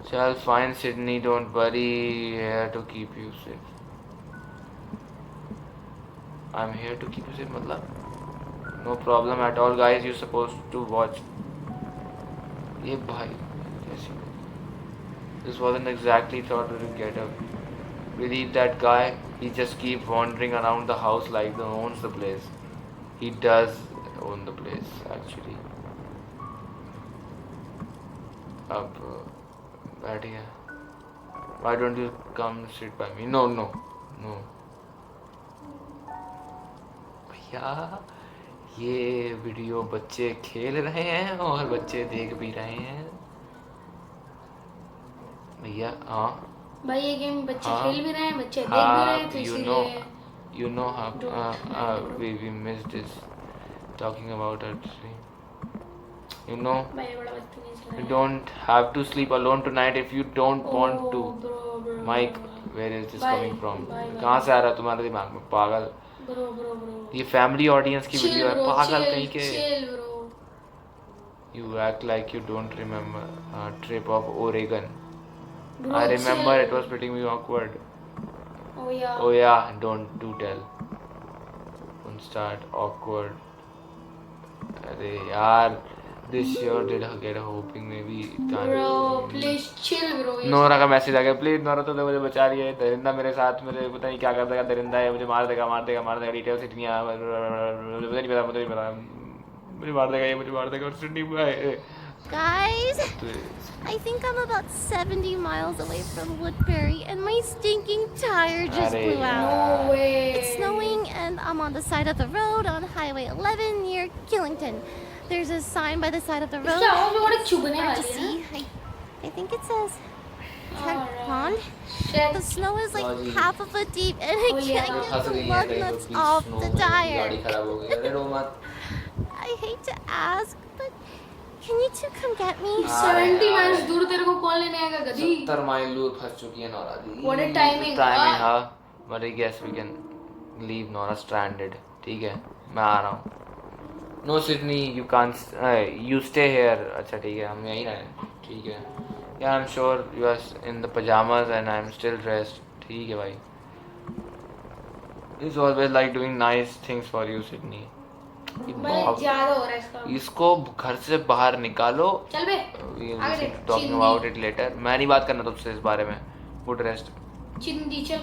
Shall find Sydney. Don't worry. Here to keep you safe. I'm here to keep you safe. मतलब no problem at all, guys. You're supposed to watch. ये भाई कैसी? This wasn't exactly thought to get up. Believe that guy. He just keeps wandering around the house like he owns the place. He does own the place, actually. अब बैठिए. Why don't you come sit by me? No. भैया ये वीडियो बच्चे खेल रहे हैं और बच्चे देख भी रहे हैं. भैया हाँ. भाई ये गेम बच्चे हाँ, खेल भी रहे हैं, बच्चे देख भी रहे हैं, तो इसीलिए you know how we missed this talking about our dream. You know भाई बड़ा बदतमीज है. you don't have to sleep alone tonight if you don't want to. bro. Mike, where is this Bye, coming from? bye. कहाँ से आ रहा है तुम्हारे दिमाग में पागल? bro. ये फैमिली ऑडियंस की वीडियो है पागल कहीं के. chill bro. You act like you don't remember a trip of Oregon. Bro, I remember chill. it was pretty awkward. Oh yeah. Oh yeah, don't do tell. don't start awkward. अरे यार, this sure did get hoping maybe it can't. Bro, please chill bro. Nora का मैसेज आ गया, प्लीज नोरा तो मुझे बचा रही है, दरिंदा मेरे साथ, मेरे पता नहीं क्या कर देगा, दरिंदा है, मुझे मार देगा मार देगा मार देगा, डिटेल्स इतनी है, मुझे नहीं पता, मुझे नहीं पता, मुझे मार देगा ये, मुझे मार देगा। और Sydney Guys, I think I'm about 70 miles away from Woodbury and my stinking tire just Arey blew out. No way. It's snowing and I'm on the side of the road on Highway 11 near Killington. There's a sign by the side of the road. इसकी आवाज़ में बड़ी चुभने Hard to वाली है see. I think it says Ted Alright. Pond. Shit. The snow is like Sorry. half a foot deep and I Oh, yeah. can't get फंस the गई है lug कहीं तो, nuts please off snow the में गाड़ी tire. खराब हो गई। अरे रो मत। I hate to ask, but can you two come get me? 70 miles दूर तेरे को कौन लेने आएगा गधी? 70 माइल दूर फंस चुकी है Nora the. What a timing, Timing, हाँ। हाँ। But I guess we can leave Nora stranded. ठीक है, मैं आ रहा हूँ। No Sydney, you can't. You stay here. अच्छा ठीक है, हम यहीं रहें। ठीक है। Yeah, I'm sure you are in the pajamas and I'm still dressed. ठीक है भाई। He's always like doing nice things for you, Sydney. ये भाई बहुत- ज़्यादा हो रहा है इसका। इसको घर से बाहर निकालो। चल बे। We'll आगे be देख, talking चिंदी। about it later. मैं नहीं बात करना तुझसे इस बारे में। Put rest. चिंदी चल।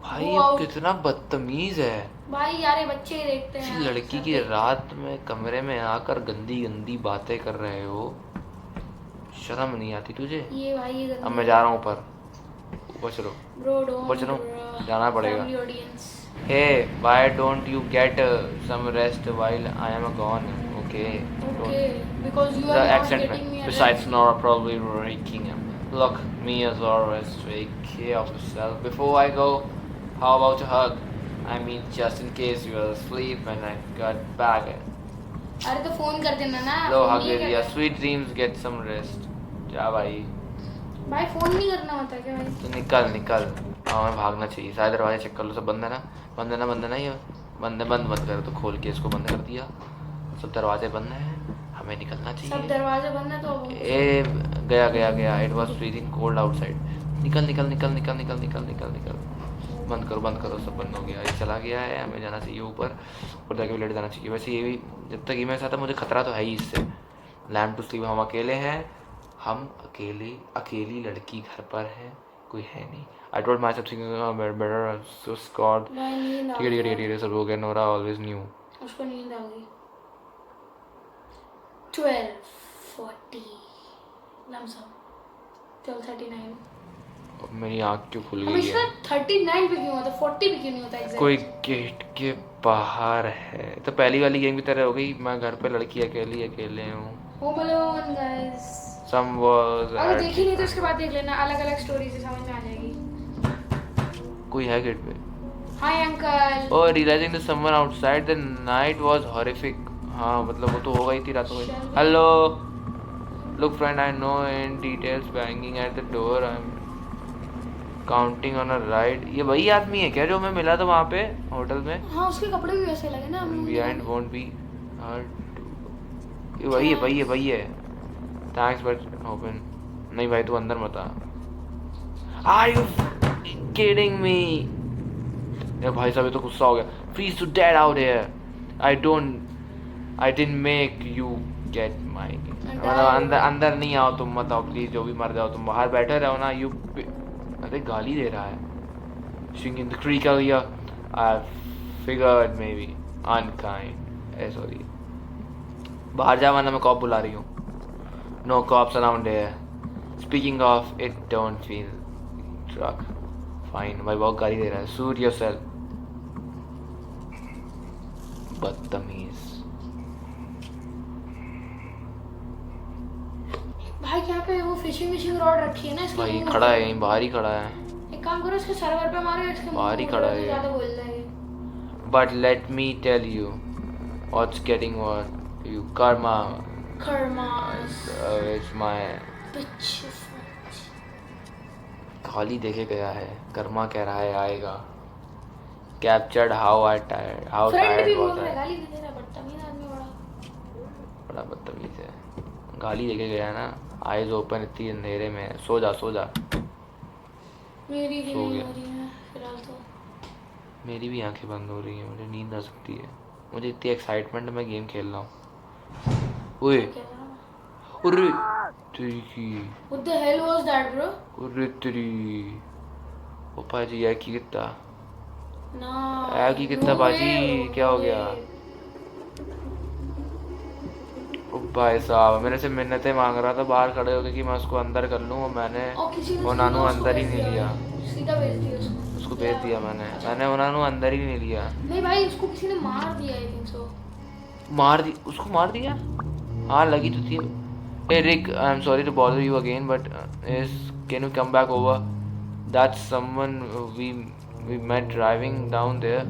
भाई Go ये out. कितना बदतमीज है। भाई यार ये बच्चे ही देखते किसी हैं। लड़की की रात में कमरे में आकर गंदी गंदी बातें कर रहे हो, शर्म नहीं आती तुझे? ये भाई ये अब मैं जा रहा हूँ ऊपर। ऊपर चलो। Bro, don't. ऊपर चलो, bro. जाना पड़ेगा। Family audience. Hey, why don't you get some rest while I am gone? Okay. Okay, because you The are not accent, getting me a besides rest. Nora probably raking him. Look, me as always, take care of yourself. Before I go, how about a hug? I mean, just in case you are asleep when I got back. अरे तो फोन कर देना ना। लो फोन हग नहीं दे दिया। करना। Sweet dreams, get some rest. जा भाई। भाई फोन नहीं करना होता क्या भाई? तो निकल निकल। हमें भागना चाहिए। सारे दरवाजे चेक कर लो, सब बंद है ना? बंद है ना? बंद है ना? ये बंद है, बंद कर। तो खोल के इसको बंद कर दिया। सब दरवाजे बंद हैं, हमें निकलना सब चाहिए। दरवाजे बंद है तो ए गया गया गया। It was freezing cold outside. निकल निकल निकल निकल निकल निकल निकल निकल। बंद करो, सब बंद हो गया। ये चला गया है, हमें जाना चाहिए ऊपर और जाके भी लेट जाना चाहिए। वैसे ये भी जब तक ये मेरे साथ है मुझे खतरा तो है ही इससे। लैम्प टू स्लीप, हम अकेले हैं, हम अकेली लड़की घर पर है, कोई है नहीं। I told myself better so Scott. भाई नींद आ ठीक है गई। सब हो गया। Nora always new. उसको नींद आ गई। 12:40 लमसम 12:39। अब मेरी आँख क्यों खुल गई हमेशा है? 39 पे क्यों होता, 40 पे क्यों नहीं होता एग्जैक्ट? कोई गेट के बाहर है। तो पहली वाली गेम की तरह हो गई। मैं घर पे लड़की अकेले हूँ। Home alone guys. Some was अगर देखी नहीं तो इसके बाद देख लेना, अलग-अलग स्टोरी से समझ में आ जाएगी। कोई है गेट पे? Hi uncle. Oh, realizing that someone outside the night was horrific. हाँ मतलब वो तो हो गई थी रात को। Hello, look friend, I know in details banging at the door. I'm counting on a ride. ये वही आदमी है क्या जो मैं मिला था वहाँ पे होटल में? हाँ उसके कपड़े भी वैसे लगे ना। Behind won't be hard to. ये वही है। Thanks but open. नहीं भाई तू अंदर मत आ। Are you kidding me? ये भाई साहब ये तो गुस्सा हो गया। Freeze to death out here. I didn't make you get my. मतलब अंदर नहीं आओ तुम, मत आओ प्लीज। जो भी मर जाओ तुम बाहर बैठे रहो ना। You अरे गाली दे रहा है। Shing in the creek area. I figured maybe unkind. Sorry. बाहर जा वरना मैं कॉप बुला रही हूँ। No cops around here. Speaking of it, don't feel truck. Fine. भाई बहुत गाली दे रहा है। Suit yourself. बदतमीज। भाई यहाँ पे वो फिशिंग रॉड रखी है ना इसके भाई मुंह में। खड़ा है यहीं बाहर ही खड़ा है। एक काम करो इसके सर्वर पे मारो, इसके बाहर ही मुंह में खड़ा बोलो तो है। ज्यादा बोल रहा है। But let me tell you, what's getting what you karma. Karmas. It's my Bitches. गाली देके गया है। कर्मा कह रहा है आएगा। Captured how फ्रेंड tired भी was बोल रहा है, I. गाली दे रहा है, बदतमीज आदमी बड़ा। बड़ा बदतमीज है। गाली देके गया ना। आईज ओपन, इतनी अंधेरे में। सो जा। मेरी भी सो नहीं गया। हो रही है फिलहाल तो। मेरी भी आंखें बंद हो रही हैं, मुझे नींद आ सकती है, मुझे इतनी एक्साइटमेंट में गेम खेल रहा हूँ। ओए अरे तेरी की, What the hell was that, bro? अरे तेरी ओपा जी यार की कितना No. है की कितना no बाजी way, क्या no हो गया? way. ओ भाई साहब मेरे से मिन्नतें मांग रहा था बाहर खड़े होकर कि मैं उसको अंदर कर लूँ, और मैंने और किसी ने वो सीधा नानू उसको अंदर ही भेज नहीं दिया। लिया, सीधा भेज दिया उसको। उसको भेज दिया मैंने वो नानू अंदर ही नहीं लिया। नहीं भाई, उसको किसी ने मार दिया, आई थिंक सो। मार दी उसको, मार दिया? हाँ लगी तो थी। Hey Rick, I'm sorry to bother you again, but can you come back over? That's someone we met driving down there.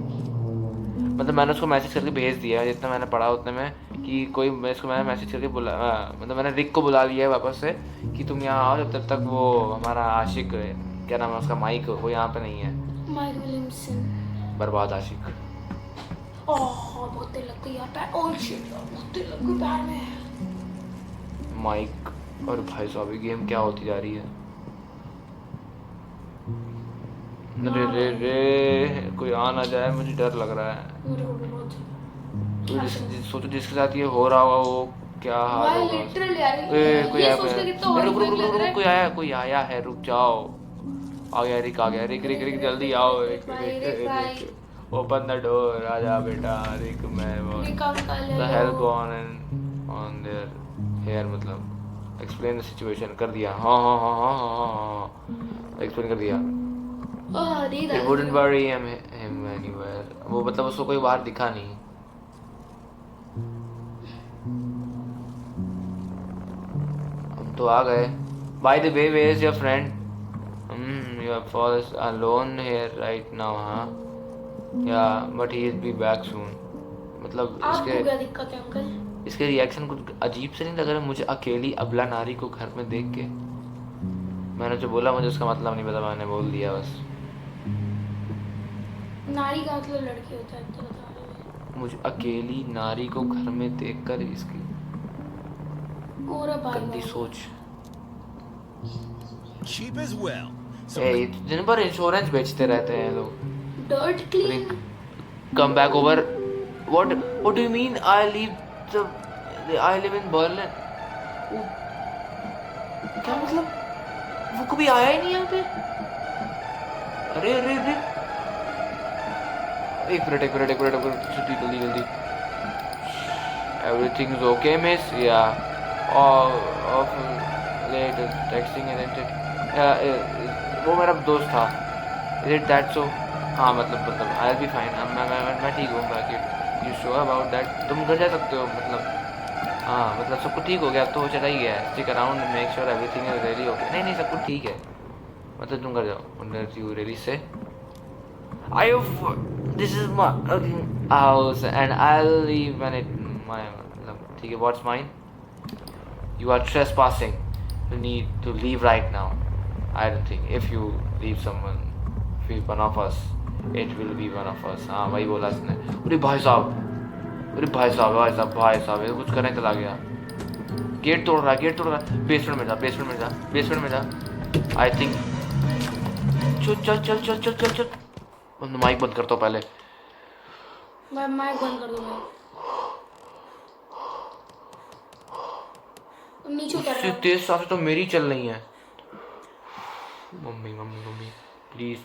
मतलब मैंने उसको मैसेज करके भेज दिया, जितना मैंने पढ़ा उतने में, कि कोई इसको मैंने मैसेज करके बुला, मतलब मैंने रिक को बुला लिया है वापस से कि तुम यहाँ आओ, जब तक वो हमारा आशिक, क्या नाम है उसका, माइक, वो यहाँ पे नहीं है। Mike Williamson. बर्बाद आशिक। ओह बहुत तेज लग गई यार पैर। ओह शिट यार, बहुत तेज लग गई पैर में। माइक और भाई साहब ये गेम क्या होती जा रही है? रे रे रे कोई आ ना जाए, मुझे डर लग रहा है। मेरे को भी बहुत। सोचो जिसके साथ ये हो रहा होगा वो क्या हाल भाई होगा। लिटरली यार, कोई ये आया, सोच के कितना रुक रुक horrible रुक लग रुक रहा है। कोई आया है, रुक जाओ। आ गया रिक, आ गया रिक रिक रिक जल्दी आओ Rick Rick, open the door, आ जा बेटा रिक। मैं वो the hell gone and on there here, मतलब एक्सप्लेन द सिचुएशन कर दिया। हाँ हाँ हाँ हाँ हाँ हाँ एक्सप्लेन कर दिया। It wouldn't worry him anywhere. वो मतलब उसको कोई बाहर दिखा नहीं। हम तो आ गए। By the way, where is your friend? You are fallen alone here right now, huh? Yeah, but he will be back soon. मतलब आपको क्या दिक्कत है अंकल? इसके रिएक्शन कुछ अजीब से नहीं लग रहा मुझे, अकेली अबला नारी को घर में देख के। मैंने जो बोला मुझे उसका मतलब नहीं पता, मैंने बोल दिया बस। नारी का मतलब लड़की होता है, तो बता रहे हो। मुझे अकेली नारी को घर में देखकर इसकी और गंदी सोच। Cheap as well. ए, दिन भर इंश्योरेंस बेचते रहते हैं लोग। Dirt clean. Come back over. What do you mean? I live in Berlin. क्या मतलब? वो कभी आया ही नहीं यहाँ पे? अरे अरे अरे एक मिनट जल्दी। Everything is okay, miss? Yeah. Of late texting isn't it? वो मेरा दोस्त था। Is it that so? हाँ मतलब I'll be fine. मैं ठीक हूँ बाकी। You sure about that? तुम घर जा सकते हो मतलब। हाँ मतलब सब कुछ ठीक हो गया, अब तो वो चला ही गया है। Stick around and make sure everything is really okay. नहीं सब कुछ ठीक है, मतलब तुम घर जाओ। You really say? This is my house and I'll leave when my ठीक है, what's mine? You are trespassing. You need to leave right now. I don't think if you leave someone, if one of us, it will be one of us. हाँ वही बोला उसने। अरे भाई साहब ये कुछ करने चला गया। गेट तोड़ रहा है। बेसमेंट में जा। आई थिंक चल। माइक बंद करता हूँ पहले। मैं माइक बंद कर दूंगा। नीचे उतर रहा है। तेज सांसें तो मेरी चल रही हैं। मम्मी प्लीज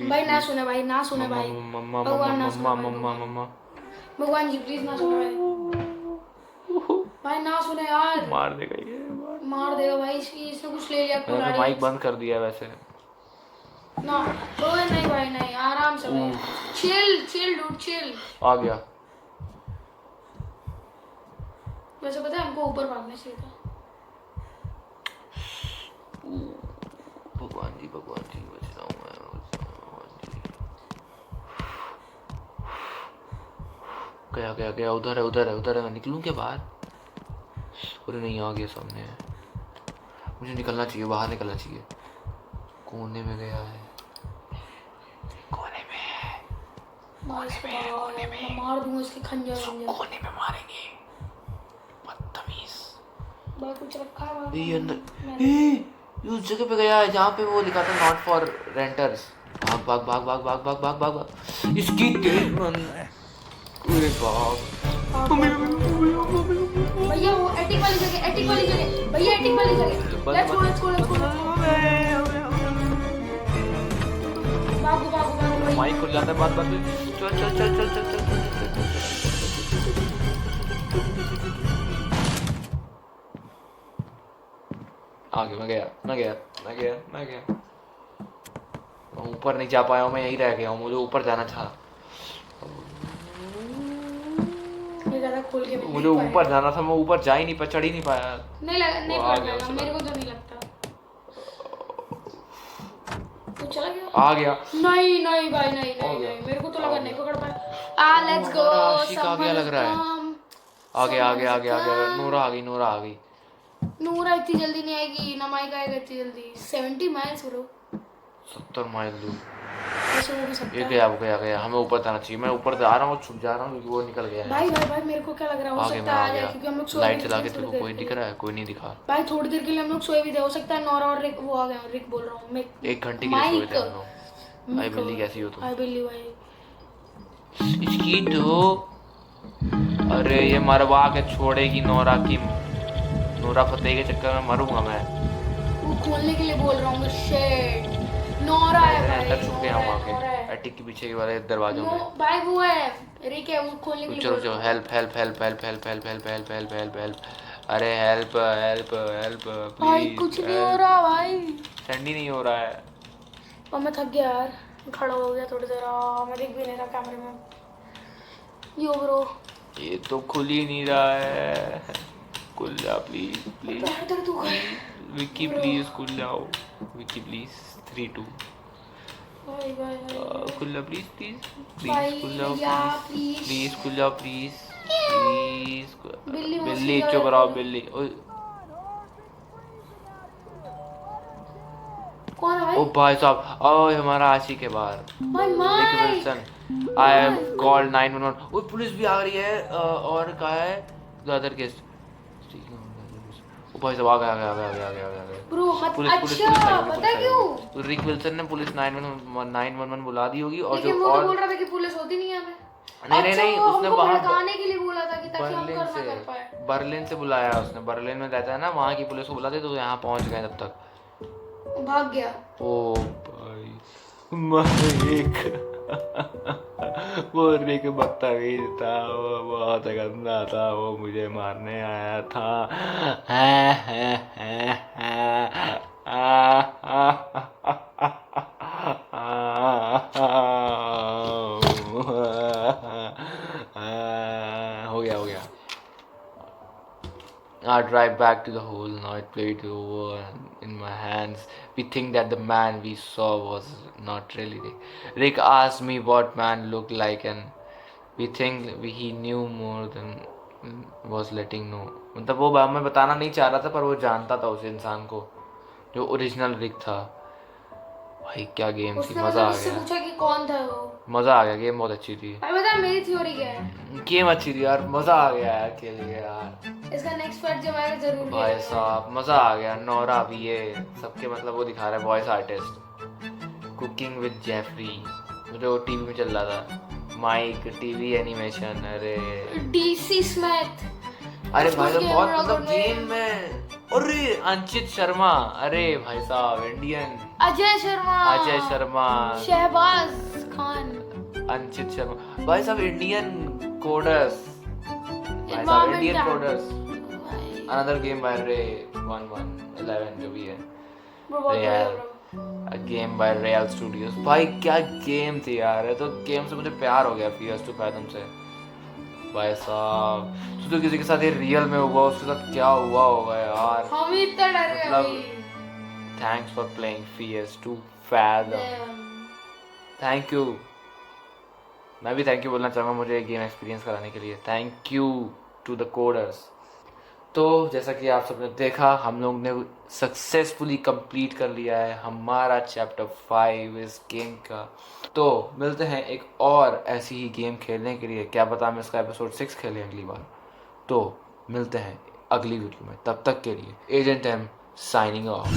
भाई ना सुने भाई। मम्मा भगवान जी प्लीज ना सुने भाई ना सुने यार। मार देगा ये। मार देगा भाई, इसने कुछ ले लिया। मैंने तो माइक बंद कर दिया वैसे। ना कोई नहीं भाई, नहीं आराम से भाई। Chill dude chill. आ गया। वैसे पता है हमको ऊपर भागना चाहिए था। भगवान जी बचाओ मैं। गया उधर है। मैं निकलूं क्या बाहर? अरे नहीं, आ गया सामने है। मुझे निकलना चाहिए, बाहर निकलना चाहिए। कोने में गया है। कोने में मार दूंगा इसके खंजर। कोने में मारेंगे, बदतमीज। भाई कुछ रखा है ये अंदर उस जगह पे गया है जहाँ पे वो लिखा था नॉट फॉर रेंटर्स। भाग। इसकी तेज मन। अरे बाप। भैया वो एटिक वाली जगह भैया एटिक वाली जगह लेट्स गो भागो भाई। माइक खुल जाता है बात में। चल चल चल चल चल चल चल आगे मैं गया। मैं ऊपर नहीं जा पाया हूँ, मैं यहीं रह गया हूँ, मुझे ऊपर जाना था। खोल के मुझे ऊपर जाना था, मैं ऊपर जा ही नहीं पाया, चढ़ ही नहीं पाया। नहीं पड़ेगा मेरे को तो नहीं लगता। तो चला गया? आ गया। नहीं भाई नहीं मेरे को तो लगा नहीं पकड़ पाया। Let's go. आशिक आ गया लग रहा है। आ गया। नूरा आ गई। नूरा इतनी जल्दी नहीं आएगी ना, माइक आएगा इतनी जल्दी। 70 माइल्स ब्रो। 70 माइल दूर। वैसे वो भी सकता ये है। गया। हमें ऊपर जाना चाहिए। मैं ऊपर जा रहा हूँ, छुप जा रहा हूँ क्योंकि वो निकल गया है। भाई मेरे को क्या लग रहा है, हो सकता है आ जाए क्योंकि हम लोग सोए लाइट भी चला थे के थोड़ी तेरे को देर कोई के दिख लिए। रहा है? कोई नहीं दिखा। भाई थोड़ी देर के लिए हम लोग सोए भी थे, हो सकता है नोरा और रिक वो आ गए। रिक बोल रहा हूँ मैं। 1 घंटे के लिए सोए थे हम लोग। भाई बिल्ली कैसी हो तुम? हाय बिल्ली भाई। इसकी तो अरे ये मरवा के छोड़ेगी नोरा फतेह के चक्कर में मरूंगा मैं। वो खोलने के लिए बोल रहा हूँ। शिट नोरा है भाई। अंदर छुप गया हूँ आके एटिक के पीछे वाले दरवाजों में। भाई वो है रिक है, वो खोलने के लिए। चलो हेल्प। अरे हेल्प भाई कुछ नहीं हो रहा भाई। ठंडी नहीं हो रहा है। और मैं थक गया यार, खड़ा हो गया थोड़ी देर। मैं दिख भी नहीं रहा कैमरे में। यो ब्रो ये तो खुल ही नहीं रहा है। खुल जा प्लीज विक्की, प्लीज खुल जाओ विक्की प्लीज। 3 2 खुल जा प्लीज खुल जाओ प्लीज खुल जाओ प्लीज। बिल्ली चुप रहो बिल्ली। कौन है भाई? ओ भाई साहब, ओए हमारा आशिक है बाहर। I have called 911। ओ पुलिस भी आ रही है। और कहा है द अदर केस। ओ भाई साहब आ गया। ब्रो मत। पुलिस अच्छा पता है क्यों? रिक विल्सन ने पुलिस 911 बुला दी होगी। और लेकिन जो वो तो और बोल रहा था कि पुलिस होती नहीं है हमें। नहीं उसने हमको वहां भड़काने के लिए बोला था कि ताकि हम कर पाए। बर्लिन से बुलाया उसने। बर्लिन में रहता है ना, वहाँ की पुलिस को बुलाते तो यहाँ पहुँच गए तब तक। भाग गया। ओ भाई माइक वो रिक बदतमीज था, वो बहुत गंदा था, वो मुझे मारने आया था। हो गया। I drive back to the hole. Now it played over in my hands. We think that the man we saw was not really Rick. Rick asked me what man looked like, and we think he knew more than was letting know. मतलब वो हमें बताना नहीं चाह रहा था, पर वो जानता था उस इंसान को जो ओरिजिनल रिक था। भाई क्या गेम थी, मजा आ गया। पूछा कि कौन था वो। मजा आ गया, गेम बहुत अच्छी थी। भाई बता मेरी थ्योरी क्या है? गेम अच्छी थी यार, मजा आ गया यार खेल के यार। इसका नेक्स्ट पार्ट जब आएगा जरूर भाई साहब मजा आ गया। नोरा भी ये सबके मतलब वो दिखा रहा है, voice artist. Cooking with Jeffrey जो टीवी में चल रहा था। Mike TV animation. अरे डीसी स्मैथ। अरे भाई साहब बहुत मतलब गेम में। अरे अंचित शर्मा। अरे भाई साहब इंडियन। अजय शर्मा। शहबाज खान। अंचित शर्मा भाई साहब इंडियन कोडर्स। भाई साहब Indian coders. Another game by Ray 1111 जो भी है। Game by Real Studios. भाई क्या गेम थी यार। तो गेम से मुझे प्यार हो गया Fears to Fathom से। भाई साहब तो किसी के साथ ये रियल में हुआ, उसके साथ क्या हुआ होगा यार। हम इतना डर गए अभी। Thanks for playing Fears to Fathom। Thank you. मैं भी थैंक यू बोलना चाहूँगा मुझे गेम एक्सपीरियंस कराने के लिए। Thank you to the coders. तो जैसा कि आप सबने देखा, हम लोग ने सक्सेसफुली कंप्लीट कर लिया है हमारा चैप्टर 5 इस गेम का। तो मिलते हैं एक और ऐसी ही गेम खेलने के लिए। क्या पता हम इसका एपिसोड 6 खेलें अगली बार। तो मिलते हैं अगली वीडियो में, तब तक के लिए एजेंट एम साइनिंग ऑफ।